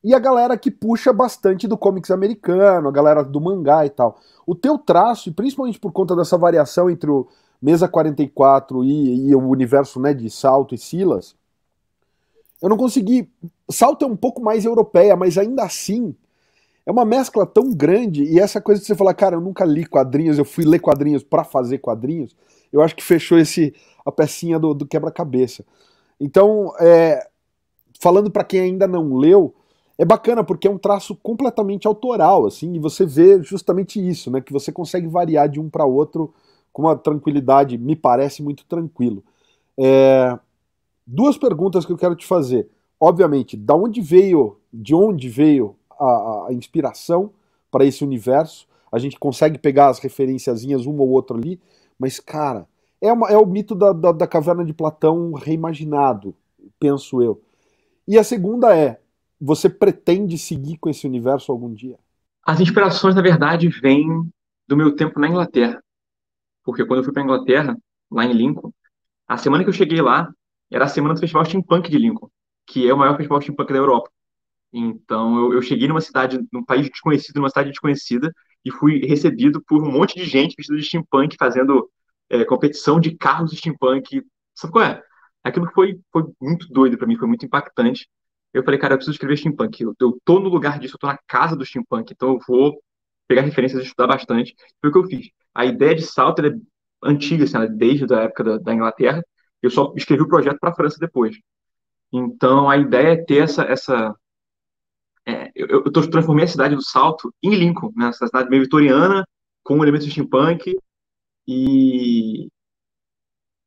E a galera que puxa bastante do comics americano, a galera do mangá e tal. O teu traço, e principalmente por conta dessa variação entre o Mesa 44 e o universo, né, de Salto e Silas, eu não consegui. Salto é um pouco mais europeia, mas ainda assim é uma mescla tão grande. E essa coisa de você falar, cara, eu nunca li quadrinhos, eu fui ler quadrinhos pra fazer quadrinhos, eu acho que fechou a pecinha do quebra-cabeça. Então, falando pra quem ainda não leu, é bacana porque é um traço completamente autoral, assim, e você vê justamente isso, né, que você consegue variar de um para outro com uma tranquilidade, me parece muito tranquilo. Duas perguntas que eu quero te fazer. Obviamente, de onde veio a inspiração para esse universo? A gente consegue pegar as referenciazinhas uma ou outra ali, mas, cara, é o mito da caverna de Platão reimaginado, penso eu. E a segunda você pretende seguir com esse universo algum dia? As inspirações, na verdade, vêm do meu tempo na Inglaterra. Porque quando eu fui para a Inglaterra, lá em Lincoln, a semana que eu cheguei lá era a semana do Festival Steampunk de Lincoln, que é o maior festival steampunk da Europa. Então, eu cheguei numa cidade, num país desconhecido, numa cidade desconhecida, e fui recebido por um monte de gente vestida de steampunk, fazendo competição de carros steampunk. Sabe qual é? Aquilo foi muito doido para mim, foi muito impactante. Eu falei, cara, eu preciso escrever steampunk. Eu tô no lugar disso, eu tô na casa do steampunk, então eu vou pegar referências e estudar bastante. Foi o que eu fiz. A ideia de salto ela é antiga, assim, ela é desde a época da Inglaterra. Eu só escrevi o projeto para a França depois. Então, a ideia é ter eu transformei a cidade do Salto em Lincoln, né? Essa cidade meio vitoriana, com elementos de steampunk, e,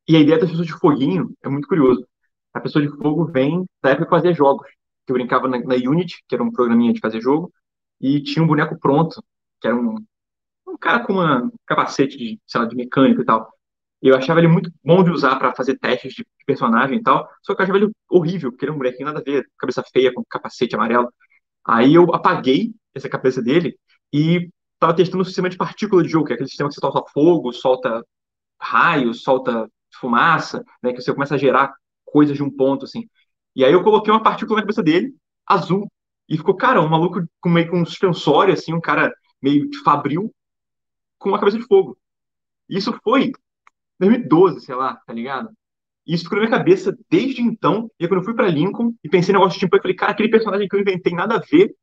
e a ideia das pessoas de foguinho é muito curioso. A pessoa de fogo vem da época que eu fazia jogos, que eu brincava na Unity, que era um programinha de fazer jogo, e tinha um boneco pronto, que era um cara com um capacete de, sei lá, de mecânico e tal. Eu achava ele muito bom de usar para fazer testes de personagem e tal, só que eu achava ele horrível, porque ele é um bonequinho nada a ver, cabeça feia, com capacete amarelo. Aí eu apaguei essa cabeça dele e estava testando o sistema de partícula de jogo, que é aquele sistema que você solta fogo, solta raios, solta fumaça, né, que você começa a gerar coisas de um ponto, assim. E aí eu coloquei uma partícula na cabeça dele, azul, e ficou, cara, um maluco com meio com um suspensório, assim, um cara meio de fabril, com uma cabeça de fogo. E isso foi em 2012, sei lá, tá ligado? E isso ficou na minha cabeça desde então. E aí, quando eu fui pra Lincoln e pensei no negócio de steampunk, eu falei, cara, aquele personagem que eu inventei nada a ver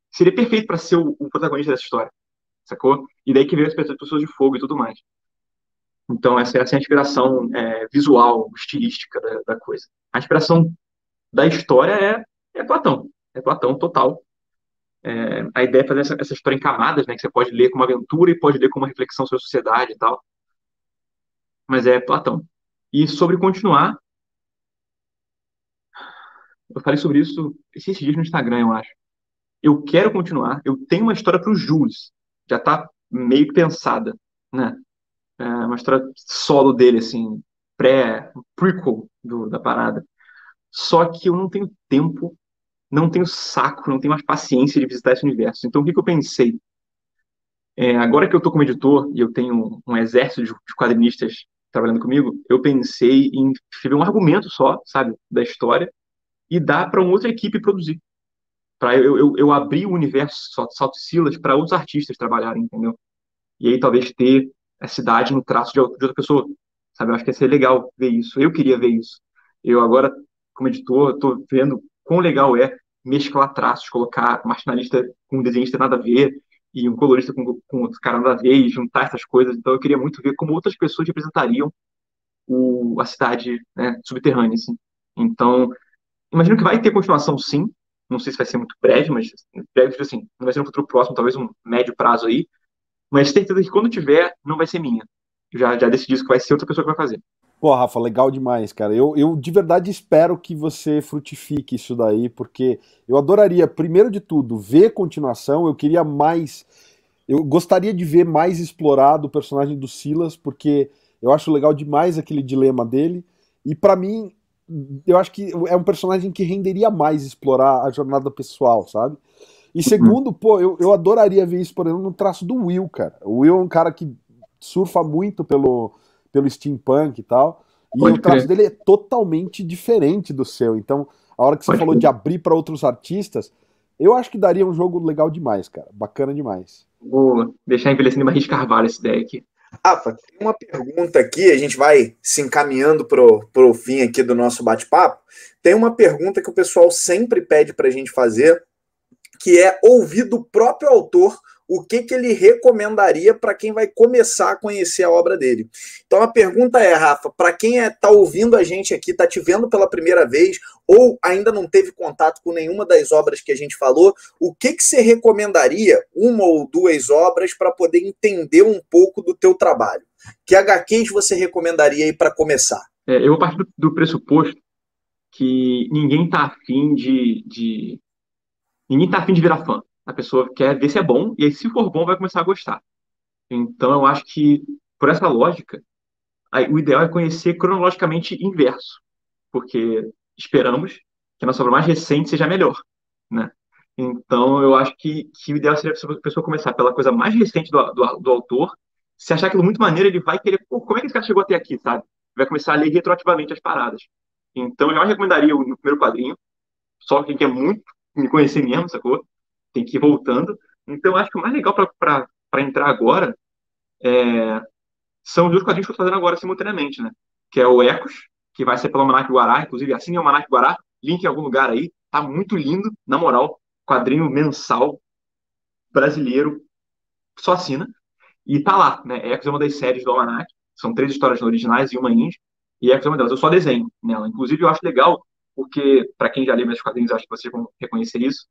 seria perfeito para ser o protagonista dessa história, sacou? E daí que veio as pessoas de fogo e tudo mais. Então, essa é a inspiração visual, estilística da coisa. A inspiração da história é Platão. É Platão total. A ideia é fazer essa história em camadas, né? Que você pode ler como aventura e pode ler como uma reflexão sobre a sociedade e tal. Mas é Platão. E sobre continuar, eu falei sobre isso esses dias no Instagram, eu acho. Eu quero continuar. Eu tenho uma história para o Jules. Já está meio pensada, né? Uma história solo dele, assim, prequel da parada. Só que eu não tenho tempo, não tenho saco, não tenho mais paciência de visitar esse universo. Então, o que que eu pensei? Agora que eu tô como editor e eu tenho um exército de quadrinistas trabalhando comigo, eu pensei em escrever um argumento só, sabe, da história e dar para uma outra equipe produzir. Para eu abrir o universo Salto e Silas para outros artistas trabalharem, entendeu? E aí talvez ter a cidade no traço de outra pessoa, sabe? Eu acho que ia ser legal ver isso. Eu queria ver isso. Eu agora, como editor, estou vendo quão legal é mesclar traços, colocar um marginalista com um desenhista nada a ver e um colorista com outro cara nada a ver e juntar essas coisas. Então eu queria muito ver como outras pessoas representariam a cidade, né, subterrânea, assim. Então, imagino que vai ter continuação, sim. Não sei se vai ser muito breve, mas breve, assim, não vai ser no futuro próximo, talvez um médio prazo aí, mas certeza que quando tiver, não vai ser minha. Eu já decidi isso que vai ser outra pessoa que vai fazer. Pô, Rafa, legal demais, cara. Eu de verdade espero que você frutifique isso daí, porque eu adoraria, primeiro de tudo, ver continuação. Eu queria mais. Eu gostaria de ver mais explorado o personagem do Silas, porque eu acho legal demais aquele dilema dele. E pra mim, eu acho que é um personagem que renderia mais explorar a jornada pessoal, sabe? E Uhum. segundo, pô, eu adoraria ver isso, por exemplo, no traço do Will, cara. O Will é um cara que surfa muito pelo steampunk e tal. E o Pode traço crer, dele é totalmente diferente do seu. Então, a hora que você pode falou crer. de abrir para outros artistas, eu acho que daria um jogo legal demais, cara. Bacana demais. Vou deixar envelhecendo em barris de carvalho essa ideia aqui. Rafa, tem uma pergunta aqui, a gente vai se encaminhando pro fim aqui do nosso bate-papo. Tem uma pergunta que o pessoal sempre pede para a gente fazer, que é ouvir do próprio autor o que ele recomendaria para quem vai começar a conhecer a obra dele. Então a pergunta é, Rafa, para quem está ouvindo a gente aqui, está te vendo pela primeira vez, ou ainda não teve contato com nenhuma das obras que a gente falou, o que você recomendaria, uma ou duas obras, para poder entender um pouco do teu trabalho? Que HQs você recomendaria aí para começar? Eu vou partir do pressuposto que ninguém tá afim ninguém tá afim de virar fã. A pessoa quer ver se é bom, e aí, se for bom, vai começar a gostar. Então, eu acho que, por essa lógica, o ideal é conhecer cronologicamente inverso, porque esperamos que a nossa obra mais recente seja melhor, né? Então, eu acho que o ideal seria a pessoa começar pela coisa mais recente do autor. Se achar aquilo muito maneiro, ele vai querer, pô, como é que esse cara chegou até aqui, sabe? Vai começar a ler retroativamente as paradas. Então, eu já recomendaria no primeiro quadrinho, só quem quer muito me conhecer mesmo, sacou? Tem que ir voltando. Então, eu acho que o mais legal para entrar agora são os dois quadrinhos que eu tô fazendo agora simultaneamente, né? Que é o Ecos, que vai ser pelo Almanac Guará, inclusive assine o Almanac Guará, link em algum lugar aí, tá muito lindo, na moral, quadrinho mensal brasileiro, só assina, e tá lá, né? Ecos é uma das séries do Almanac, são 3 histórias originais e uma indie, e Ecos é uma delas, eu só desenho nela. Inclusive, eu acho legal, porque, para quem já lê meus quadrinhos, acho que vocês vão reconhecer isso,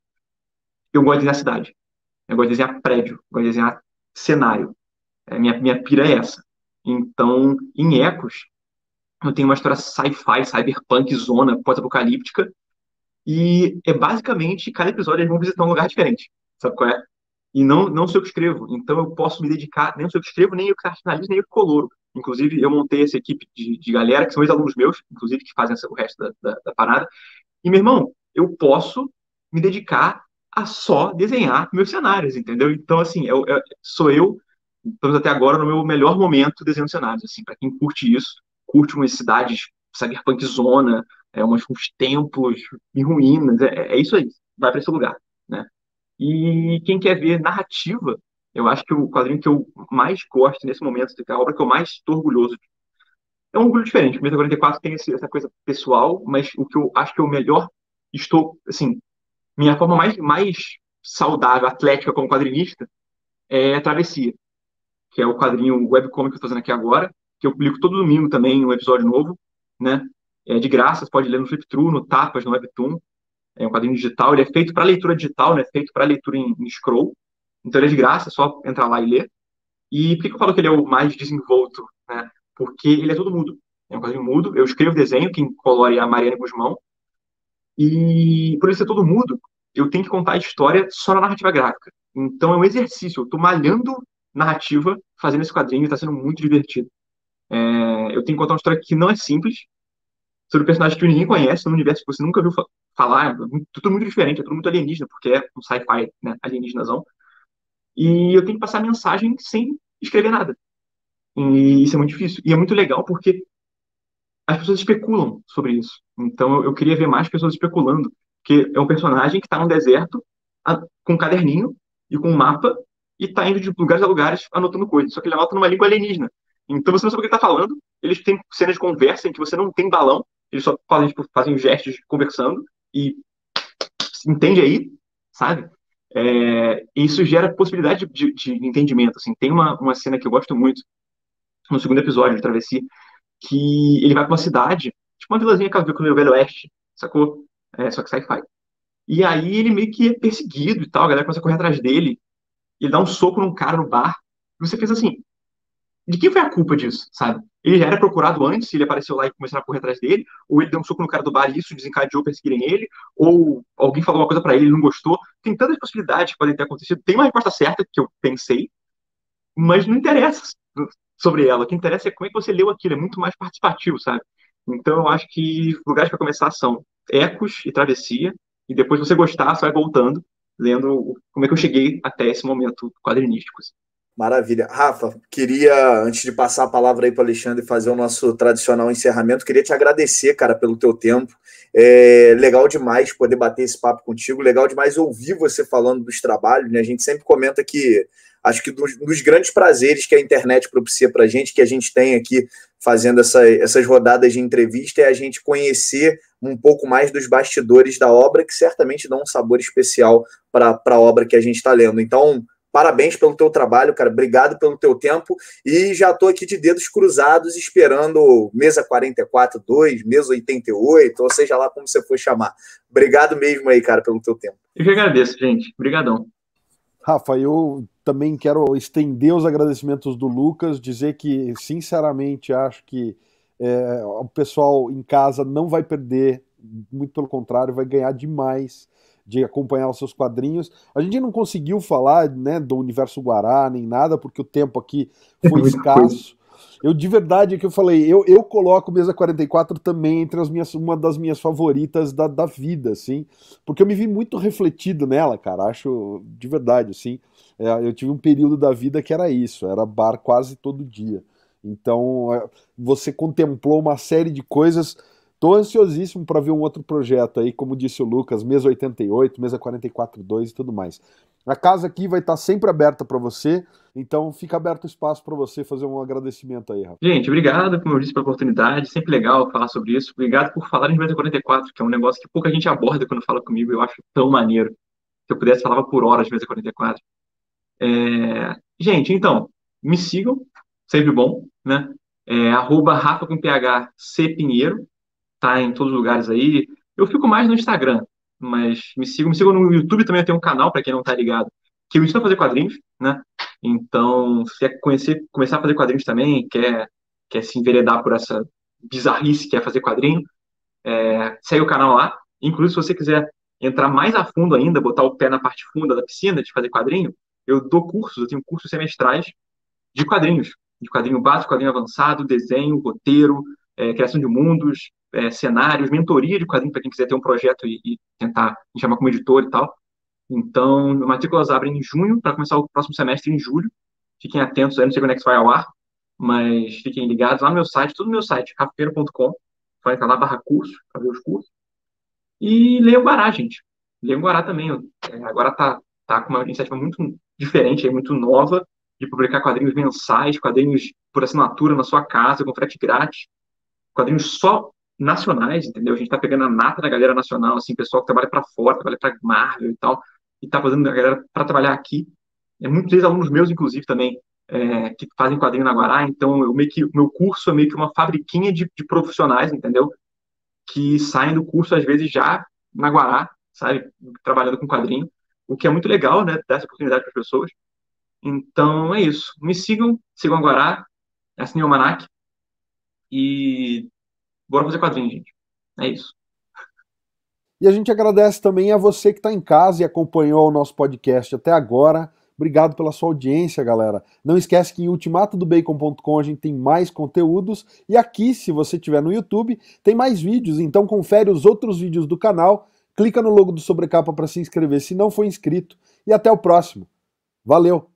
eu gosto de desenhar cidade, eu gosto de desenhar prédio, eu gosto de desenhar cenário, minha pira é essa. Então, em Ecos, eu tenho uma história sci-fi, cyberpunk, zona, pós-apocalíptica, e é basicamente, cada episódio eles vão visitar um lugar diferente, sabe qual é? E não sou eu que escrevo, então eu posso me dedicar, nem sou eu que escrevo, nem eu que finalizo, nem eu que coloro. Inclusive, eu montei essa equipe de galera, que são ex-alunos meus, inclusive, que fazem o resto da parada. E, meu irmão, eu posso me dedicar a só desenhar meus cenários, entendeu? Então, assim, sou eu, estamos até agora no meu melhor momento desenhando cenários, assim, para quem curte isso, curte umas cidades cyberpunk zona, uns templos em ruínas, é isso aí, vai para esse lugar, né? E quem quer ver narrativa, eu acho que o quadrinho que eu mais gosto nesse momento, que é a obra que eu mais estou orgulhoso, é um orgulho diferente. O Mesa 44 tem essa coisa pessoal, mas o que eu acho que é o melhor, estou, assim, minha forma mais saudável, atlética como quadrinista, é a Travessia, que é o quadrinho webcomic que eu estou fazendo aqui agora, que eu publico todo domingo também um episódio novo, né? É de graça, você pode ler no Flipthrough, no Tapas, no Webtoon. É um quadrinho digital, ele é feito para leitura digital, né? Feito para leitura em scroll. Então ele é de graça, é só entrar lá e ler. E por que eu falo que ele é o mais desenvolto, né? Porque ele é todo mudo. É um quadrinho mudo. Eu escrevo desenho, quem colore é a Mariana Guzmão. E por ele ser todo mudo, eu tenho que contar a história só na narrativa gráfica. Então é um exercício. Eu tô malhando narrativa fazendo esse quadrinho e tá sendo muito divertido. Eu tenho que contar uma história que não é simples, sobre personagens que ninguém conhece, num universo que você nunca viu falar. É tudo muito diferente, é tudo muito alienígena, porque é um sci-fi, né, alienígenazão. E eu tenho que passar a mensagem sem escrever nada. E isso é muito difícil. E é muito legal porque as pessoas especulam sobre isso. Então eu queria ver mais pessoas especulando. Porque é um personagem que está no deserto com um caderninho e com um mapa e está indo de lugares a lugares anotando coisas. Só que ele anota numa língua alienígena. Então você não sabe o que ele está falando. Eles têm cenas de conversa em que você não tem balão. Eles só fazem, tipo, fazem gestos conversando e entende aí, sabe? Isso gera possibilidade de entendimento. Assim. Tem uma cena que eu gosto muito no segundo episódio de Travessia, que ele vai para uma cidade, tipo uma vilazinha que ela viu com o Velho Oeste, sacou? Só que sci-fi. E aí ele meio que é perseguido e tal, a galera começa a correr atrás dele, e ele dá um soco num cara no bar. E você pensa assim, de quem foi a culpa disso, sabe? Ele já era procurado antes, ele apareceu lá e começaram a correr atrás dele, ou ele deu um soco no cara do bar e isso desencadeou perseguirem ele, ou alguém falou uma coisa pra ele e ele não gostou. Tem tantas possibilidades que podem ter acontecido. Tem uma resposta certa que eu pensei, mas não interessa sobre ela. O que interessa é como é que você leu aquilo, é muito mais participativo, sabe? Então eu acho que os lugares para começar são Ecos e Travessia, e depois se você gostar, você vai voltando, lendo como é que eu cheguei até esse momento quadrinístico. Assim. Maravilha. Rafa, queria, antes de passar a palavra aí para o Alexandre fazer o nosso tradicional encerramento, queria te agradecer, cara, pelo teu tempo. Legal demais poder bater esse papo contigo, legal demais ouvir você falando dos trabalhos, né? A gente sempre comenta que, acho que dos grandes prazeres que a internet propicia para a gente, que a gente tem aqui fazendo essas rodadas de entrevista, é a gente conhecer um pouco mais dos bastidores da obra, que certamente dão um sabor especial para a obra que a gente está lendo. Então, parabéns pelo teu trabalho, cara. Obrigado pelo teu tempo. E já estou aqui de dedos cruzados esperando mesa 44-2, mesa 88, ou seja lá como você for chamar. Obrigado mesmo aí, cara, pelo teu tempo. Eu que agradeço, gente. Obrigadão. Rafa, eu também quero estender os agradecimentos do Lucas, dizer que, sinceramente, acho que o pessoal em casa não vai perder, muito pelo contrário, vai ganhar demais de acompanhar os seus quadrinhos. A gente não conseguiu falar, né, do Universo Guará nem nada, porque o tempo aqui foi escasso, Eu de verdade, é que eu falei, eu coloco Mesa 44 também entre uma das minhas favoritas da vida, assim, porque eu me vi muito refletido nela, cara, acho, de verdade, assim, eu tive um período da vida que era isso, era bar quase todo dia. Então, você contemplou uma série de coisas. Tô ansiosíssimo para ver um outro projeto aí, como disse o Lucas, Mesa 88, Mesa 44.2 e tudo mais. A casa aqui vai estar sempre aberta para você, então fica aberto o espaço para você fazer um agradecimento aí, Rafa. Gente, obrigado, como eu disse, pela oportunidade. Sempre legal falar sobre isso. Obrigado por falar em 44, que é um negócio que pouca gente aborda quando fala comigo. Eu acho tão maneiro. Se eu pudesse, falava por horas de 44. Gente, então, me sigam, sempre bom, né? @Rafa com PH C Pinheiro, tá em todos os lugares aí. Eu fico mais no Instagram, mas me sigam no YouTube também. Eu tenho um canal, para quem não tá ligado, que eu ensino a fazer quadrinhos, né? Então, se quer começar a fazer quadrinhos também, quer se enveredar por essa bizarrice que é fazer quadrinho, segue o canal lá. Inclusive, se você quiser entrar mais a fundo ainda, botar o pé na parte funda da piscina de fazer quadrinho, eu dou cursos, eu tenho cursos semestrais de quadrinho básico, quadrinho avançado, desenho, roteiro, criação de mundos, cenários, mentoria de quadrinho para quem quiser ter um projeto e tentar me chamar como editor e tal. Então, matrículas abrem em junho para começar o próximo semestre em julho. Fiquem atentos, aí não sei quando é que isso vai ao ar, mas fiquem ligados lá no meu site, tudo no meu site, rafeiro.com. Vai entrar lá /curso para ver os cursos. E leiam Guará, gente. Leiam Guará também. Agora tá com uma iniciativa muito diferente, muito nova, de publicar quadrinhos mensais, quadrinhos por assinatura na sua casa, com frete grátis, quadrinhos só nacionais, entendeu? A gente tá pegando a nata da galera nacional, assim, pessoal que trabalha para fora, trabalha para Marvel e tal, e tá fazendo a galera para trabalhar aqui. Muitos ex-alunos meus, inclusive, também, que fazem quadrinho na Guará, então o meu curso é meio que uma fabriquinha de profissionais, entendeu? Que saem do curso, às vezes, já na Guará, sabe? Trabalhando com quadrinho, o que é muito legal, né? Dar essa oportunidade para as pessoas. Então, é isso. Me sigam a Guará, assinem o Almanac e bora fazer quadrinho, gente. É isso. E a gente agradece também a você que está em casa e acompanhou o nosso podcast até agora. Obrigado pela sua audiência, galera. Não esquece que em ultimatodobacon.com a gente tem mais conteúdos e aqui, se você estiver no YouTube, tem mais vídeos, então confere os outros vídeos do canal, clica no logo do Sobrecapa para se inscrever se não for inscrito e até o próximo. Valeu!